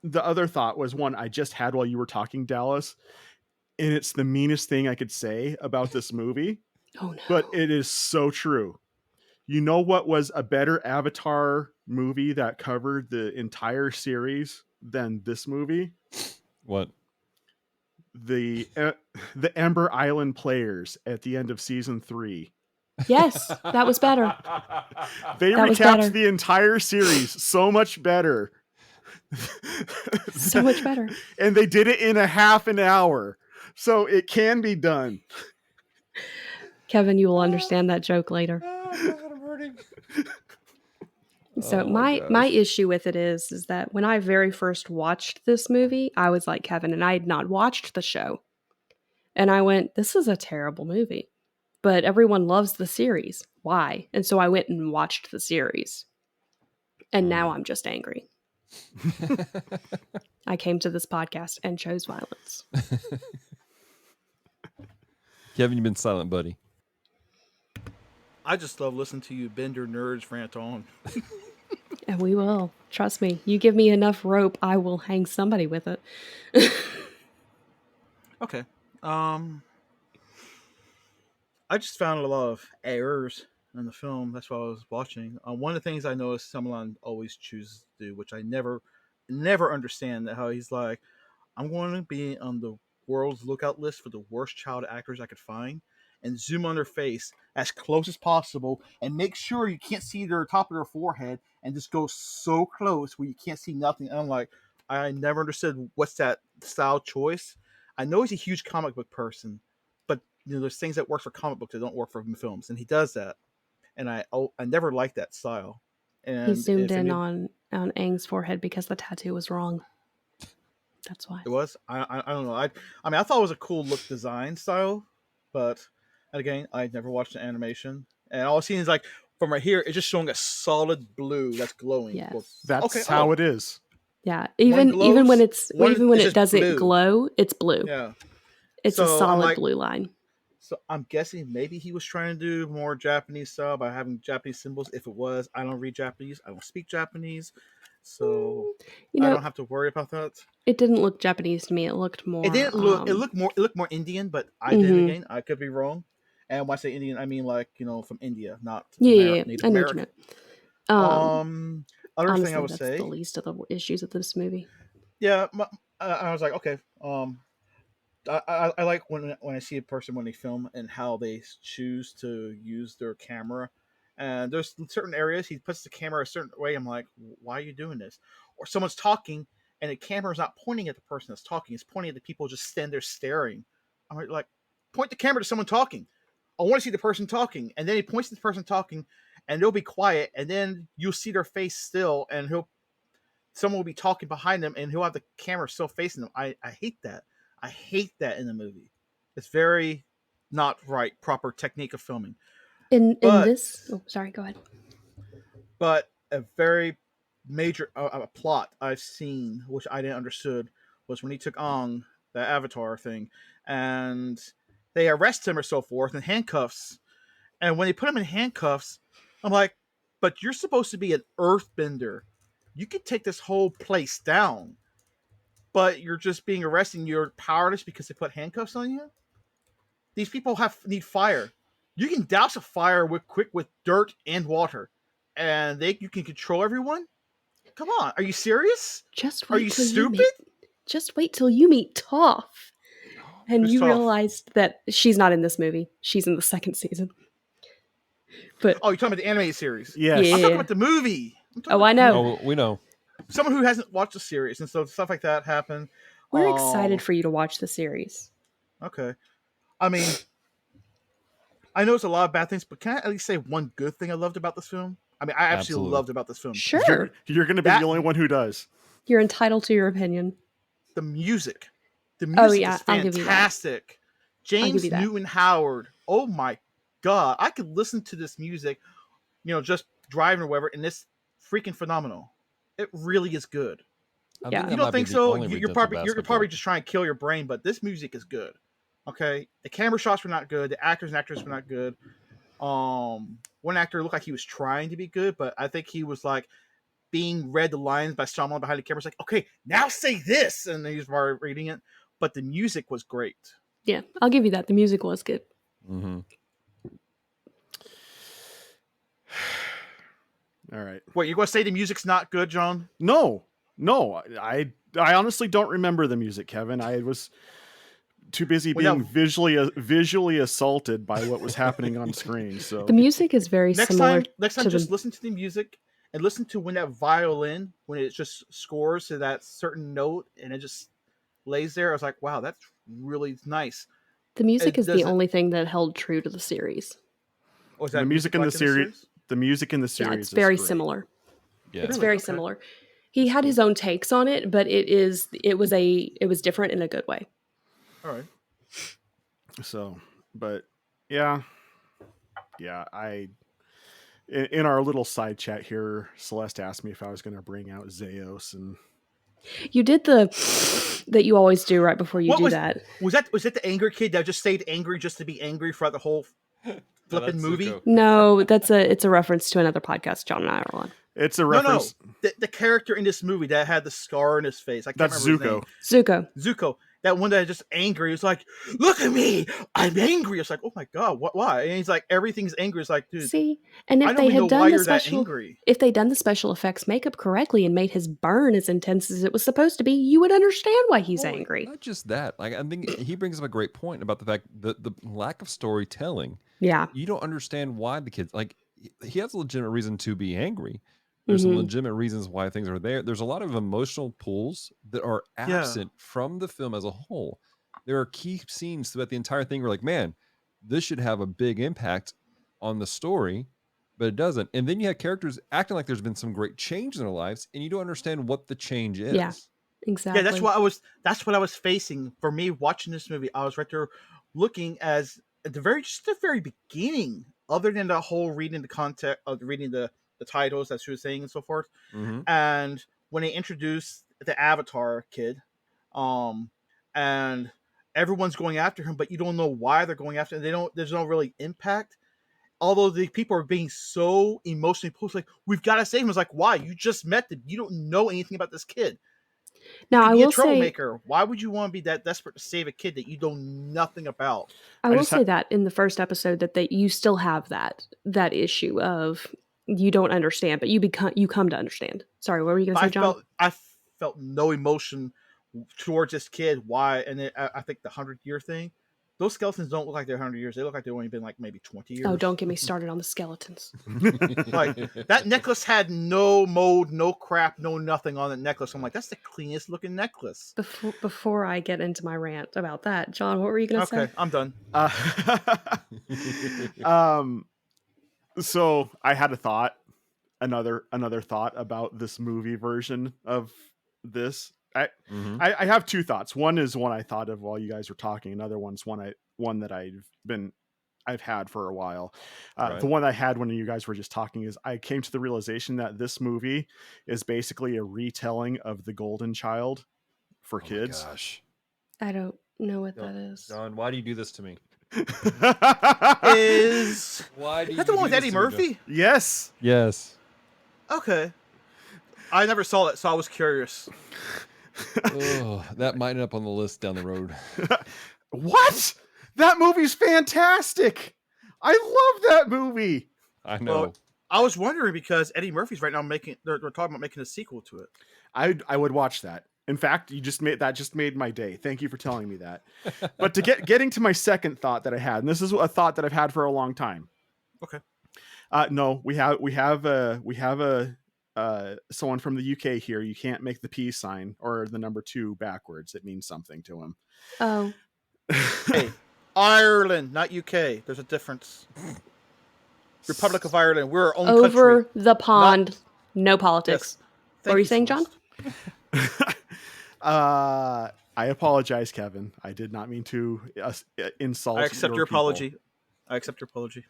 the other thought was one I just had while you were talking, Dallas. And it's the meanest thing I could say about this movie. Oh no. But it is so true. You know what was a better Avatar movie that covered the entire series than this movie? What? The Ember Island Players at the end of season 3. Yes, that was better. They That was recapped better. the entire series so much better. So much better. And they did it in a half an hour. So it can be done. Kevin, you will understand that joke later. Oh, God, I'm hurting. So Oh my my gosh. issue with it is that when I very first watched this movie, I was like Kevin, and I had not watched the show. And I went, this is a terrible movie. But everyone loves the series. Why? And so I went and watched the series. And now I'm just angry. I came to this podcast and chose violence. Kevin, you've been silent, buddy. I just love listening to you bender nerds rant on. And we will. Trust me. You give me enough rope, I will hang somebody with it. Okay. I just found a lot of errors in the film. That's what I was watching. One of the things I noticed Shyamalan always chooses to do, which I never understand, that how he's like, I'm going to be on the world's lookout list for the worst child actors I could find, and zoom on their face as close as possible, and make sure you can't see their top of their forehead, and just go so close where you can't see nothing. And I'm like, I never understood what's that style choice. I know he's a huge comic book person, but there's things that work for comic books that don't work for films, and he does that. And I never liked that style. And He zoomed in on Aang's forehead because the tattoo was wrong. That's why. It was. I don't know. I mean, I thought it was a cool look design style, but again, I never watched the animation, and all I've seen is like from right here, it's just showing a solid blue that's glowing. Yes. Well, That's how it is. Yeah, even glows, when it's one even when is it just doesn't blue. glow, it's blue. Yeah, It's So a I'm solid like- blue line. so I'm guessing maybe he was trying to do more Japanese style by having Japanese symbols. If it was, I don't read Japanese. I don't speak Japanese, so You I know, don't have to worry about that. it didn't look Japanese to me. It looked more. It didn't look. It looked more Indian, but then Mhm. again, I could be wrong. And when I say Indian, I mean like from India, not Yeah, Native I know what you American. meant. Other Honestly, thing I would that's say, the least of the issues of this movie. yeah, I was like, okay, I like when I see a person when they film and how they choose to use their camera. And there's certain areas he puts the camera a certain way. I'm like, why are you doing this? Or someone's talking and the camera's not pointing at the person that's talking; it's pointing at the people just stand there staring. I'm like, point the camera to someone talking. I want to see the person talking, and then he points to the person talking, and they'll be quiet, and then you'll see their face still, and someone will be talking behind them, and he'll have the camera still facing them. I hate that. I hate that in the movie. It's very not right, proper technique of filming. In But- this, oh, sorry, go ahead. But a very major plot I've seen, which I didn't understood, was when he took on the Avatar thing, and they arrest him or so forth in handcuffs. And when they put him in handcuffs, I'm like, but you're supposed to be an earthbender. You could take this whole place down. But you're just being arrested and you're powerless because they put handcuffs on you? These people need fire. You can douse a fire quick with dirt and water. And you can control everyone? Come on, are you serious? Just Are wait you till stupid? just wait till you meet Toph. And Who's you Toph? realized that she's not in this movie. She's in the second season. But Oh, you're talking about the animated series? Yes. Yeah. I'm talking about the movie. Oh, I know. Oh, we know. Someone who hasn't watched the series, and so stuff like that happen. We're excited for you to watch the series. Okay. I mean, I know it's a lot of bad things, but can I at least say one good thing I loved about this film? I mean, I absolutely Absolutely. loved about this film. Sure. You're going to be That- the only one who does. You're entitled to your opinion. The music. The Oh, music yeah, is I'll give you that. fantastic. James give you that. Newton Howard. Oh my god. I could listen to this music, just driving or whatever, and it's freaking phenomenal. It really is good. I Yeah. that You don't might be think the so? only You're redemptive probably aspect of probably it. just trying to kill your brain, but this music is good. Okay, the camera shots were not good. The actors and actresses were not good. One actor looked like he was trying to be good, but I think he was like being read the lines by Shyamalan behind the camera. It's like, okay, now say this, and he was reading it. But the music was great. Yeah, I'll give you that. The music was good. Mm-hmm. All right. Wait, you're going to say the music's not good, John? No, I honestly don't remember the music, Kevin. I was too busy Well, being visually assaulted by what was happening on screen. So The music is very next similar time, to just the. listen to the music and listen to when that violin, when it just scores to that certain note and it just lays there. I was like, wow, that's really nice. The music is the does it- only thing that held true to the series. Oh, is the that music in the like series, the music in the Yeah, series it's is very great. similar. Yeah. It's Really? very Okay. similar. He had his own takes on it, but it was different in a good way. All right. So, but yeah, in our little side chat here, Celeste asked me if I was going to bring out Zeus, and You did the that you always do right before you do that. Was that the angry kid that just stayed angry just to be angry throughout the whole flipping movie? No, it's a reference to another podcast John and I are on. it's a No, reference. the character in this movie that had the scar in his face. I can't That's remember his Zuko. name. Zuko. That one that is just angry. It's like, look at me, I'm angry. It's like, oh my god, what? Why? And he's like, everything's angry. It's like, dude, See, and I if don't they even know had why done the you're that special, angry. if they'd done the special effects makeup correctly and made his burn as intense as it was supposed to be, you would understand why he's Well, angry. Not just that. Like I think he brings up a great point about the fact that the lack of storytelling. Yeah. You don't understand why the kids like he has a legitimate reason to be angry. There's some Mhm. legitimate reasons why things are there. There's a lot of emotional pulls that are absent from the film as a whole. There are key scenes throughout the entire thing where like, man, this should have a big impact on the story, but it doesn't. And then you have characters acting like there's been some great change in their lives, and you don't understand what the change is. Yeah. Exactly. Yeah, that's what I was facing for me watching this movie. I was right there looking as at the very beginning, other than the whole reading the context of reading the titles that she was saying and so forth. Mm-hmm. And when they introduced the Avatar kid, and everyone's going after him, but you don't know why they're going after him. There's no really impact. Although the people are being so emotionally pushed, like, we've got to save him. It's like, why? You just met them. You don't know anything about this kid. Now, I Be a will say, troublemaker. Why would you want to be that desperate to save a kid that you know nothing about? I will say that in the first episode that you still have that issue of you don't understand, but you come to understand. Sorry, what were you going to say, John? I felt no emotion towards this kid. Why? And I think the 100-year thing. Those skeletons don't look like they're 100 years. They look like they've only been like maybe 20 years. Oh, don't get me started on the skeletons. Like that necklace had no mold, no crap, no nothing on the necklace. I'm like, that's the cleanest looking necklace. Before I get into my rant about that, John, what were you going to say? Okay, I'm done. So I had a thought, another thought about this movie version of this. I have two thoughts. One is one I thought of while you guys were talking. Another one's one that I've had for a while. Right. The one I had when you guys were just talking is I came to the realization that this movie is basically a retelling of The Golden Child for kids. My gosh. I don't know what that is. John, why do you do this to me? Is Why do that the one with Eddie Murphy? Yes. Yes. Okay. I never saw it, so I was curious. Oh, that might end up on the list down the road. What? That movie's fantastic. I love that movie. I know. Well, I was wondering because Eddie Murphy's right now they're talking about making a sequel to it. I would watch that. In fact, you just made my day. Thank you for telling me that. But to getting to my second thought that I had, and this is a thought that I've had for a long time. Okay. No, we have someone from the UK here. You can't make the peace sign or the number 2 backwards. It means something to him. Oh. Hey, Ireland, not UK. There's a difference. Republic of Ireland. We're our own Over country. the pond. No politics. Yes. What were you saying, John? I apologize, Kevin. I did not mean to insult. I accept your people. apology. I accept your apology.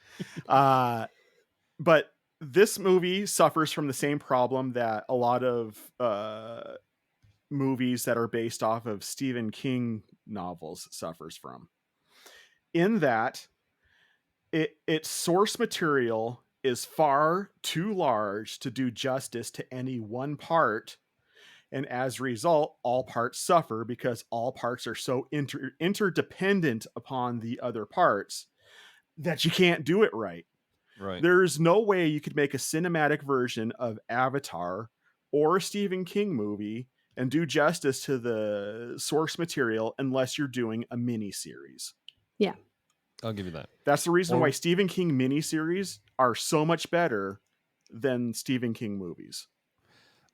But this movie suffers from the same problem that a lot of movies that are based off of Stephen King novels suffers from. In that, its source material is far too large to do justice to any one part. And as a result, all parts suffer because all parts are so interdependent upon the other parts that you can't do it right. Right. There's no way you could make a cinematic version of Avatar or a Stephen King movie and do justice to the source material unless you're doing a mini series. Yeah. I'll give you that. That's the reason Or- why Stephen King miniseries are so much better than Stephen King movies.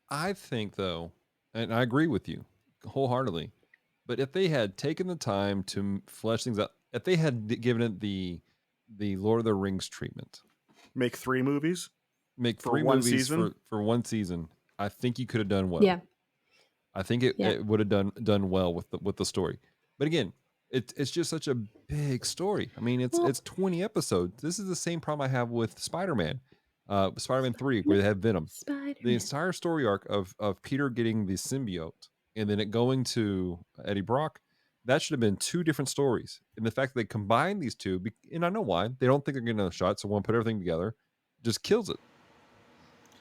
I think though, and I agree with you wholeheartedly, but if they had taken the time to flesh things out, if they had given it the Lord of the Rings treatment, Make 3 movies. make For 3 one movies season? for one season, I think you could have done well. Yeah. I think Yeah. it would have done well with the story. But again, it's just such a big story. I mean, Well- it's 20 episodes. This is the same problem I have with Spider-Man. Spider-Man 3, where they have Venom. The Spider-Man. entire story arc of Peter getting the symbiote and then it going to Eddie Brock, that should have been 2 different stories. And the fact that they combine these 2, and I know why, they don't think they're getting another shot, so one put everything together, just kills it.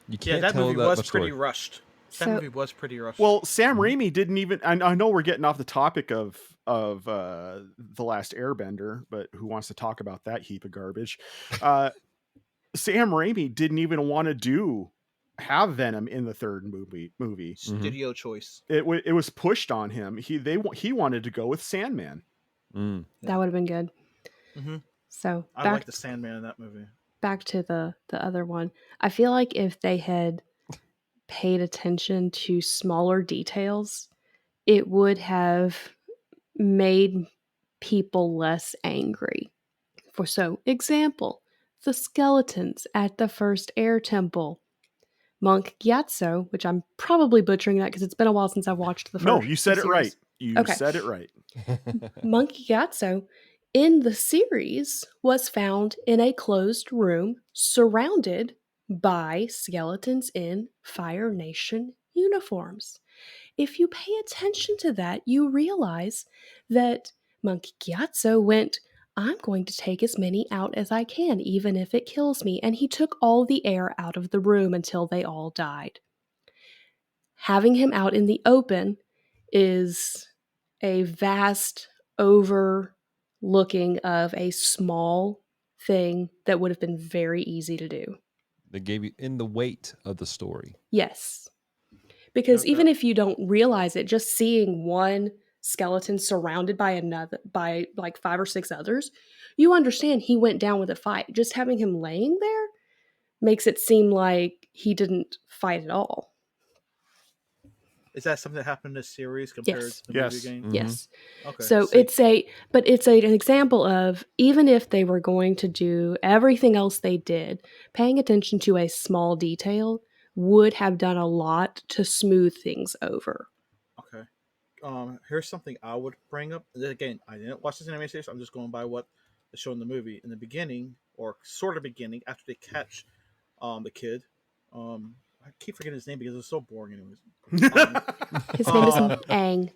You Yeah, can't that tell movie that was much pretty story. rushed. That So- movie was pretty rushed. Well, Sam Raimi didn't even. I know we're getting off the topic of The Last Airbender, but who wants to talk about that heap of garbage? Sam Raimi didn't even want to have Venom in the 3rd movie. Studio choice. It was pushed on him. He wanted to go with Sandman. Mm. That would have been good. Mhm. So I back like the Sandman in that movie. back to the other one. I feel like if they had paid attention to smaller details, it would have made people less angry. Example, the skeletons at the first air temple. Monk Gyatso, which I'm probably butchering that because it's been a while since I've watched the first. No, you said it series. right. You Okay. said it right. Monk Gyatso in the series was found in a closed room surrounded by skeletons in Fire Nation uniforms. If you pay attention to that, you realize that Monk Gyatso went, I'm going to take as many out as I can, even if it kills me. And he took all the air out of the room until they all died. Having him out in the open is a vast overlooking of a small thing that would have been very easy to do. They gave you in the weight of the story. Yes. Because Okay. even if you don't realize it, just seeing one skeleton surrounded by another, by like 5 or 6 others, you understand he went down with a fight. Just having him laying there makes it seem like he didn't fight at all. Is that something that happened in this series compared Yes. to the Yes. movie game? Mhm. Yes. Okay. So see. it's an example of, even if they were going to do everything else they did, paying attention to a small detail would have done a lot to smooth things over. Okay. Here's something I would bring up. And then again, I didn't watch this animated series. I'm just going by what is shown in the movie. In the beginning, or sort of beginning, after they catch the kid, I keep forgetting his name because it's so boring anyways. His name is Um, Aang.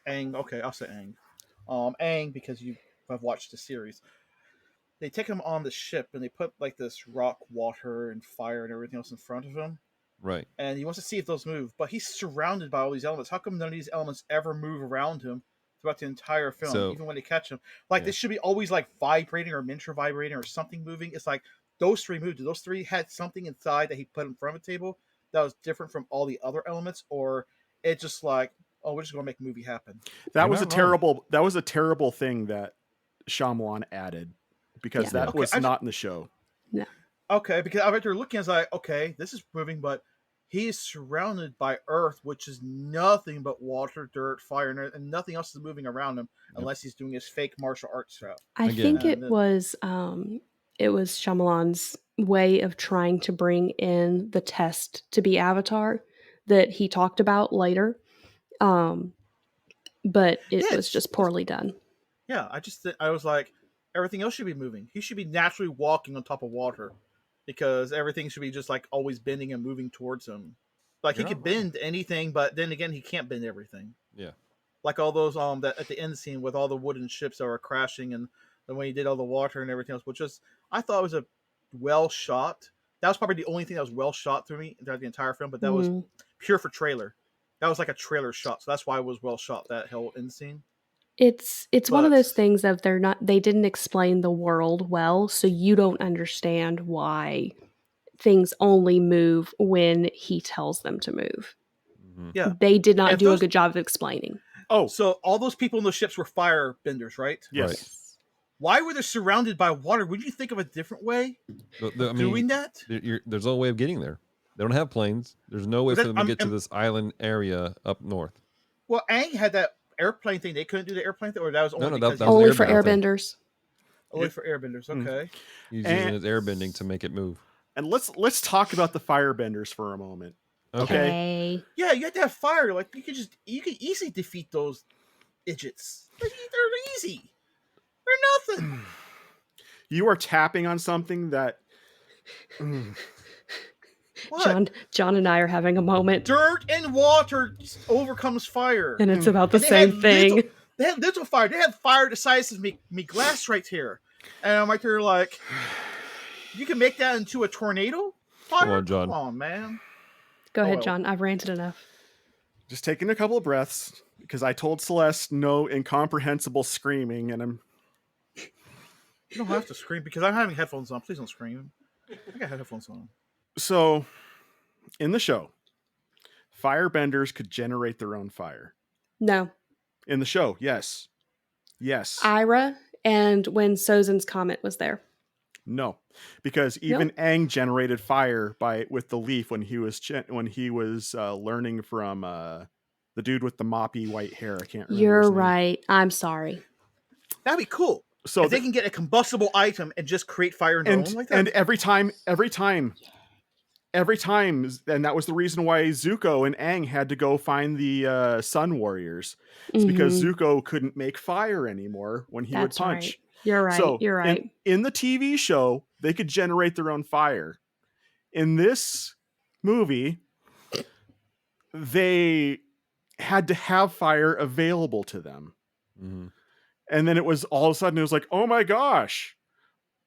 Aang, okay, I'll say Aang. Aang, because you have watched the series. They take him on the ship and they put like this rock, water, and fire and everything else in front of him. Right. And he wants to see if those move, but he's surrounded by all these elements. How come none of these elements ever move around him throughout the entire film? So- Even when they catch him, like Yeah. they should be always like vibrating or miniature vibrating or something moving. It's like those 3 moved. Those 3 had something inside that he put in front of the table that was different from all the other elements, or it just like, oh, we're just gonna make a movie happen. That You're was a not wrong. terrible thing that Shyamalan added because Yeah. that Okay, was I not in the show. Okay, because I was looking, I was like, okay, this is moving, but he is surrounded by Earth, which is nothing but water, dirt, fire, and nothing else is moving around him unless he's doing his fake martial arts stuff. I Again. think it was Shyamalan's way of trying to bring in the test to be Avatar that he talked about later. But it Yeah, was just poorly done. Yeah, I was like, everything else should be moving. He should be naturally walking on top of water because everything should be just like always bending and moving towards him. Like You're he not could bend anything, but then again, he can't bend everything. Yeah. Like all those that at the end scene with all the wooden ships that were crashing, and then when he did all the water and everything else, which was, I thought was a well shot. That was probably the only thing that was well shot through me throughout the entire film, but that was pure for trailer. That was like a trailer shot, so that's why it was well shot, that whole end scene. It's one of But- those things of they didn't explain the world well, so you don't understand why things only move when he tells them to move. Mhm. Yeah. They did not If do a those- good job of explaining. Oh, So all those people in those ships were firebenders, right? yes. Right. Why were they surrounded by water? Would you think of a different way of doing that? There's no way of getting there. They don't have planes. There's no way But for that- them to get to I'm- this island area up north. Well, Aang had that airplane thing. They couldn't do the airplane thing, or that was only No, because that was Only an for airbender thing. airbenders. only for airbenders. Mm. Okay. He's And- using his airbending to make it move. And let's talk about the firebenders for a moment. Okay. Yeah, you have to have fire. Like you could easily defeat those idiots. They're easy. They're nothing. You are tapping on something that What? John and I are having a moment, Dirt and water overcomes fire. and it's about the And they same had thing. They had little fire. They had fire the size of me glass right here. And I'm right there like, you can make that into a tornado? Fire? Come on, John. Come on, man. Go ahead, well. John. I've ranted enough. just taking a couple of breaths because I told Celeste no incomprehensible screaming, and I'm You don't have to scream because I'm having headphones on. Please don't scream. I got headphones on. so in the show, firebenders could generate their own fire. No. In the show, yes. Ira and when Sozin's comet was there. No, because even Aang generated fire with the leaf when he was learning from the dude with the moppy white hair. I can't remember. You're his name. right. I'm sorry. That'd be cool. So If they can get a combustible item and just create fire in their own like that. and every time, and that was the reason why Zuko and Aang had to go find the Sun Warriors. It's because Mhm. Zuko couldn't make fire anymore when he That's would punch. right. You're right. So You're right. in the TV show, they could generate their own fire. In this movie, they had to have fire available to them. Mhm. And then it was all of a sudden, it was like, oh my gosh,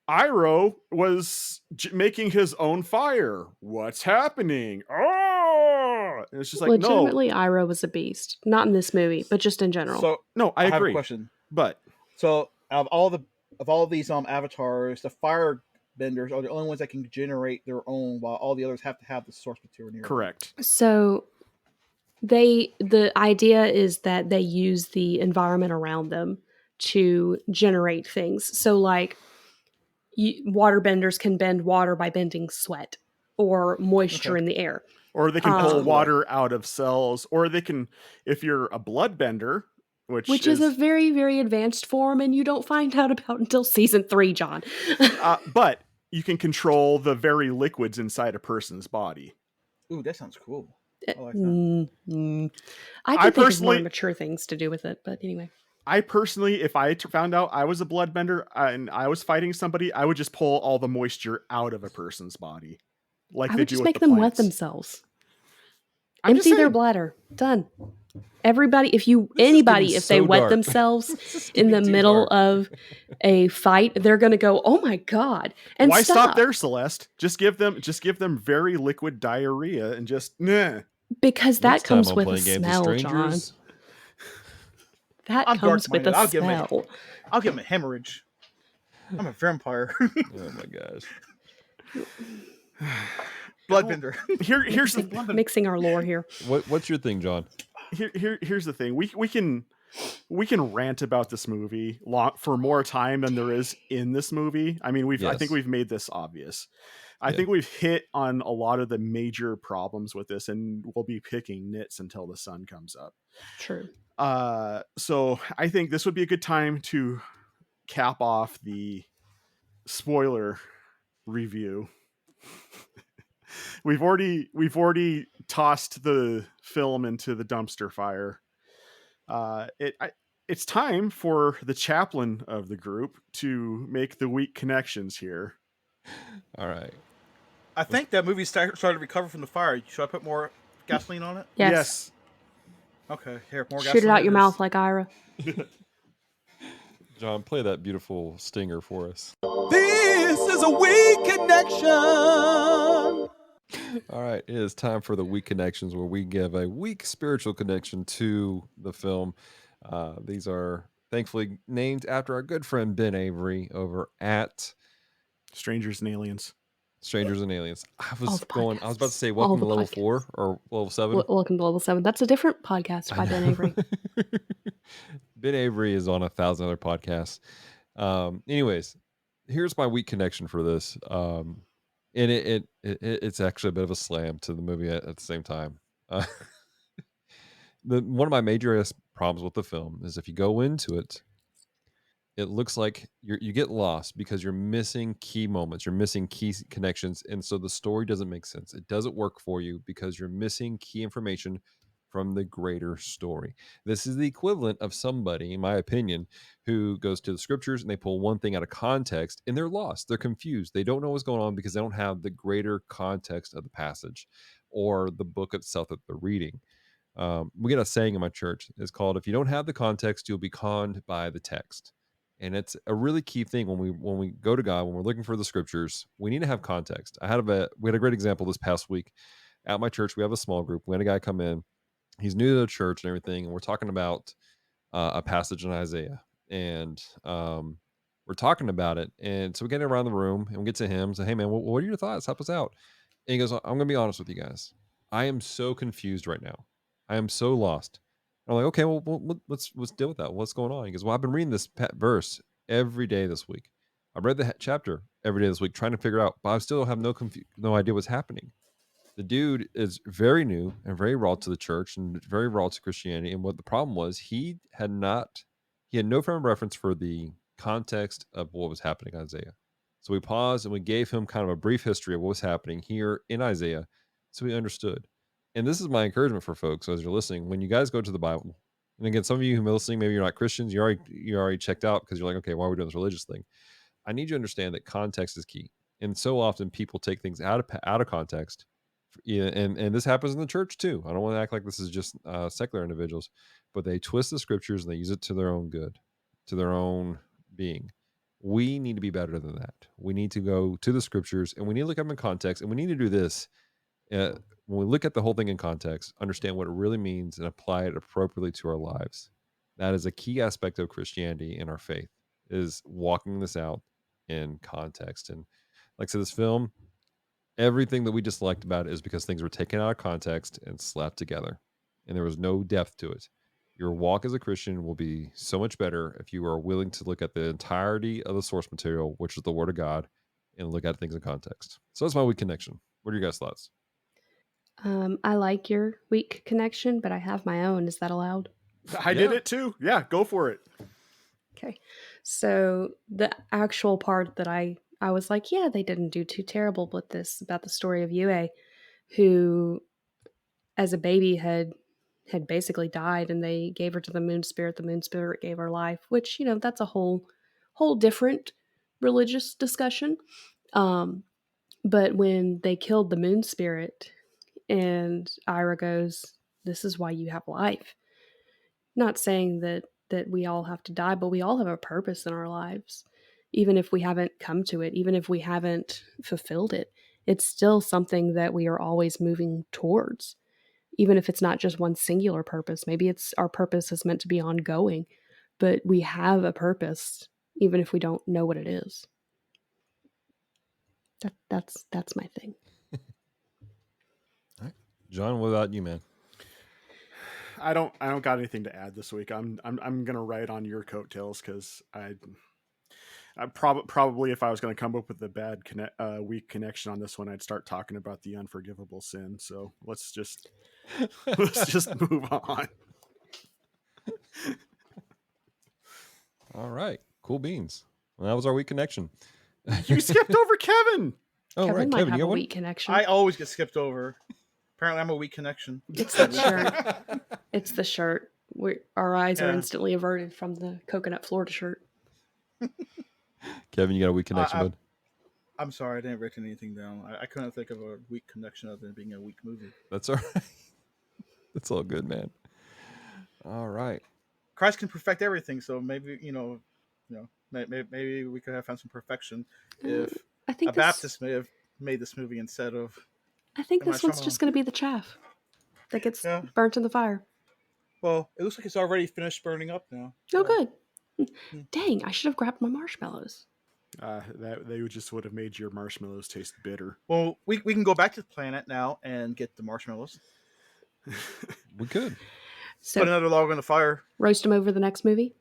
Iroh was making his own fire. What's happening? Oh, and it's just like, no, Legitimately, Ira was a beast. Not in this movie, but just in general. So no, I I have a agree. question. But So of all of these avatars, the fire benders are the only ones that can generate their own, while all the others have to have the source material nearby. correct. So the idea is that they use the environment around them to generate things. So like waterbenders can bend water by bending sweat or moisture Okay. in the air. Or they can pull Cool. water out of cells, or they can, if you're a bloodbender, which is a very, very advanced form, and you don't find out about until season 3, John. but you can control the very liquids inside a person's body. Ooh, that sounds cool. I like that. I can think of more personally- mature things to do with it, but anyway. I personally, if I found out I was a bloodbender and I was fighting somebody, I would just pull all the moisture out of a person's body, like I they would do just with make the them wet plants. themselves. I'm just Empty their saying. bladder. Done. Everybody, if they getting wet so dark. themselves in the middle of a fight, they're going to go, "Oh my god!" And Why stop there, Celeste? Just give them very liquid diarrhea and just nah. because that Next time comes I'm with a playing games with smell, John. strangers. That I'm comes with dark-minded. a I'll give 'em smell. I'll give him a hemorrhage. I'm a vampire. Oh my gosh. Bloodbender. Here's the Mixing our lore here. What's your thing, John? here's the thing. We can rant about this movie for more time than there is in this movie. I mean, I think Yes. we've made this obvious. I Yeah. think we've hit on a lot of the major problems with this, and we'll be picking nits until the sun comes up. True. So I think this would be a good time to cap off the spoiler review. We've already tossed the film into the dumpster fire. It's time for the chaplain of the group to make the weak connections here. All right. I think that movie started to recover from the fire. Should I put more gasoline on it? Yes. Okay, here, more Shoot gasoline. it out your is. mouth like Ira. John, play that beautiful stinger for us. This is a weak connection. All right, it is time for the weak connections, where we give a weak spiritual connection to the film. These are thankfully named after our good friend Ben Avery over at Strangers and Aliens. Strangers and Aliens. I All was the about to podcasts. say All welcome the to level podcasts. 4 or level 7. Welcome to Level 7. That's a different podcast by Ben Avery. Ben Avery is on 1,000 other podcasts. Anyways, here's my weak connection for this. And it's actually a bit of a slam to the movie at the same time. Uh, one of my major problems with the film is if you go into it, it looks like you get lost because you're missing key moments, you're missing key connections, and so the story doesn't make sense. It doesn't work for you because you're missing key information from the greater story. This is the equivalent of somebody, in my opinion, who goes to the scriptures and they pull one thing out of context and they're lost, they're confused, they don't know what's going on because they don't have the greater context of the passage or the book itself that they're reading. We get a saying in my church. It's called, "If you don't have the context, you'll be conned by the text." And it's a really key thing when we go to God, when we're looking for the scriptures, we need to have context. We had a great example this past week at my church. We have a small group. We had a guy come in. He's new to the church and everything, and we're talking about a passage in Isaiah, and we're talking about it. And so we get around the room and we get to him. Say, "Hey man, what are your thoughts? Help us out." And he goes, "I'm going to be honest with you guys. I am so confused right now. I am so lost." I'm like, "Okay, well, let's deal with that. What's going on?" He goes, "Well, I've been reading this verse every day this week. I read the chapter every day this week, trying to figure out, but I still have no idea what's happening." The dude is very new and very raw to the church and very raw to Christianity. And what the problem was, he had no frame of reference for the context of what was happening in Isaiah. So we paused and we gave him kind of a brief history of what was happening here in Isaiah, so he understood. And this is my encouragement for folks as you're listening. When you guys go to the Bible, and again, some of you who are listening, maybe you're not Christians, you're already checked out because you're like, okay, why are we doing this religious thing? I need you to understand that context is key. And so often people take things out of context. Yeah, and this happens in the church too. I don't want to act like this is just secular individuals, but they twist the scriptures and they use it to their own good, to their own being. We need to be better than that. We need to go to the scriptures and we need to look at them in context. And we need to do this when we look at the whole thing in context, understand what it really means and apply it appropriately to our lives. That is a key aspect of Christianity and our faith, is walking this out in context. And like I said, this film, everything that we disliked about it is because things were taken out of context and slapped together, and there was no depth to it. Your walk as a Christian will be so much better if you are willing to look at the entirety of the source material, which is the Word of God, and look at things in context. So that's my weak connection. What are your guys' thoughts? I like your weak connection, but I have my own. Is that allowed? I did it too. Yeah, go for it. Okay. So the actual part that I was like, yeah, they didn't do too terrible with this, about the story of Yue, who as a baby had basically died, and they gave her to the moon spirit. The moon spirit gave her life, which, that's a whole different religious discussion. But when they killed the moon spirit and Ira goes, "This is why you have life." Not saying that we all have to die, but we all have a purpose in our lives. Even if we haven't come to it, even if we haven't fulfilled it, it's still something that we are always moving towards. Even if it's not just one singular purpose, maybe it's our purpose is meant to be ongoing, but we have a purpose, even if we don't know what it is. That's my thing. All right. John, what about you, man? I don't got anything to add this week. I'm gonna ride on your coattails because I probably if I was gonna come up with a weak connection on this one, I'd start talking about the unforgivable sin. So let's just move on. All right, cool beans. Well, that was our weak connection. You skipped over Kevin. Oh, Kevin right, might Kevin, have you a got one? weak connection. I always get skipped over. Apparently, I'm a weak connection. It's that shirt. It's the shirt. Our eyes are Yeah. instantly averted from the coconut Florida shirt. Kevin, you got a weak connection, bud? I'm sorry, I didn't write anything down. I couldn't think of a weak connection other than being a weak movie. That's all right. That's all good, man. All right. Christ can perfect everything, so maybe maybe we could have found some perfection if I think a Baptist may have made this movie instead of. I think Am I this one's Shyamalan? just going to be the chaff that gets Yeah. burnt in the fire. Well, it looks like it's already finished burning up now. Oh, good. Dang, I should have grabbed my marshmallows. That they would have made your marshmallows taste bitter. Well, we can go back to the planet now and get the marshmallows. We could. So Put another log on the fire. roast them over the next movie.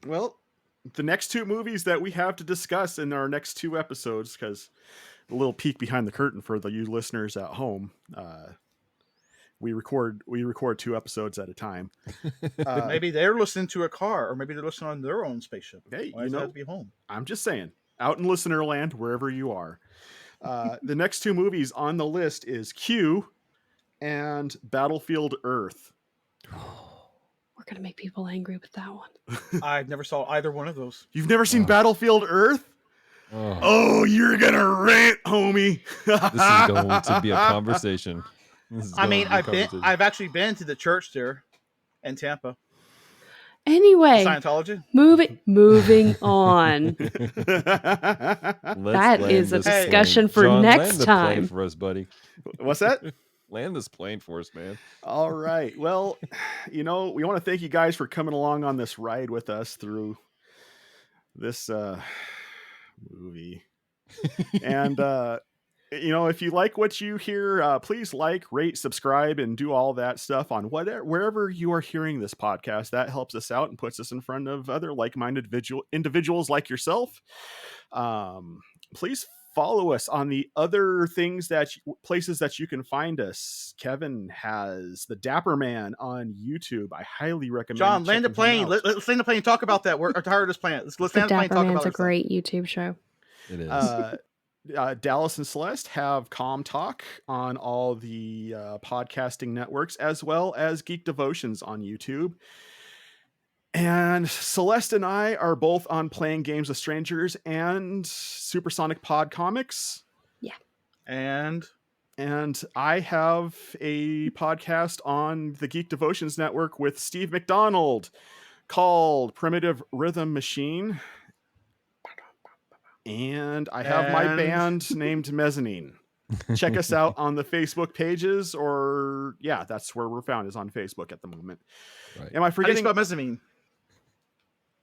Well, the next two movies that we have to discuss in our next two episodes, because a little peek behind the curtain for you listeners at home, we record 2 episodes at a time. Maybe they're listening to a car, or maybe they're listening on their own spaceship. Hey, Why does it have to be home? I'm just saying, out in listener land, wherever you are. The next two movies on the list is Q and Battlefield Earth. We're going to make people angry with that one. I've never saw either one of those. You've never seen Battlefield Earth? Oh, you're going to rant, homie. This is going to be a conversation. I've actually been to the church there in Tampa. Anyway, Scientology. Moving on. Let's That land is a this discussion plane. for John, next land the time. plane for us, buddy. What's that? Land this plane for us, man. All right. Well, we want to thank you guys for coming along on this ride with us through this movie. And, if you like what you hear, please rate, subscribe, and do all that stuff on wherever you are hearing this podcast. That helps us out and puts us in front of other like-minded individuals like yourself. Please follow us on the other places that you can find us. Kevin has the Dapper Man on YouTube. I highly recommend. John, land the plane. Let's land the plane and talk about that. We're tired of this planet. Let's land the plane and talk about it. Dapper Man's a great YouTube show. It is. Dallas and Celeste have Com Talk on all the podcasting networks, as well as Geek Devotions on YouTube. And Celeste and I are both on Playing Games with Strangers and Supersonic Pod Comics. Yeah. And I have a podcast on the Geek Devotions Network with Steve McDonald called Primitive Rhythm Machine. And I have my band named Mezzanine. Check us out on the Facebook pages, that's where we're found, is on Facebook at the moment. Right. Am I forgetting? How do you spell mezzanine?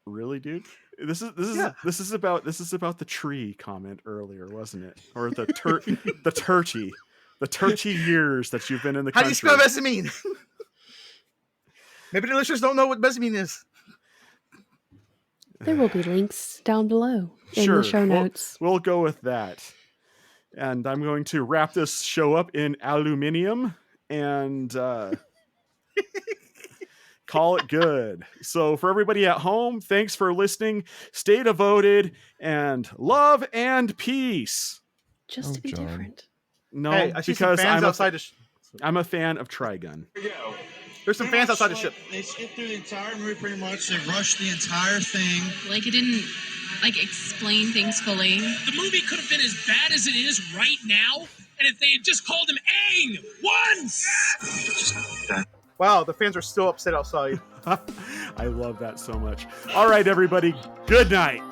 Really, dude? This is about the tree comment earlier, wasn't it? Or the turkey years that you've been in the country. How do you spell mezzanine? Maybe the listeners don't know what mezzanine is. There will be links down below in Sure, the show notes. We'll go with that. And I'm going to wrap this show up in aluminium and call it good. So for everybody at home, thanks for listening. Stay devoted and love and peace. Just to be John. different. No, Hey, I see some because fans outside the I'm a fan of Trigun. There's some fans outside the ship. They skipped through the entire movie pretty much. They rushed the entire thing. Like, it didn't, explain things fully. The movie could have been as bad as it is right now, and if they had just called him Aang once! Wow, the fans are still upset outside. I love that so much. All right, everybody. Good night.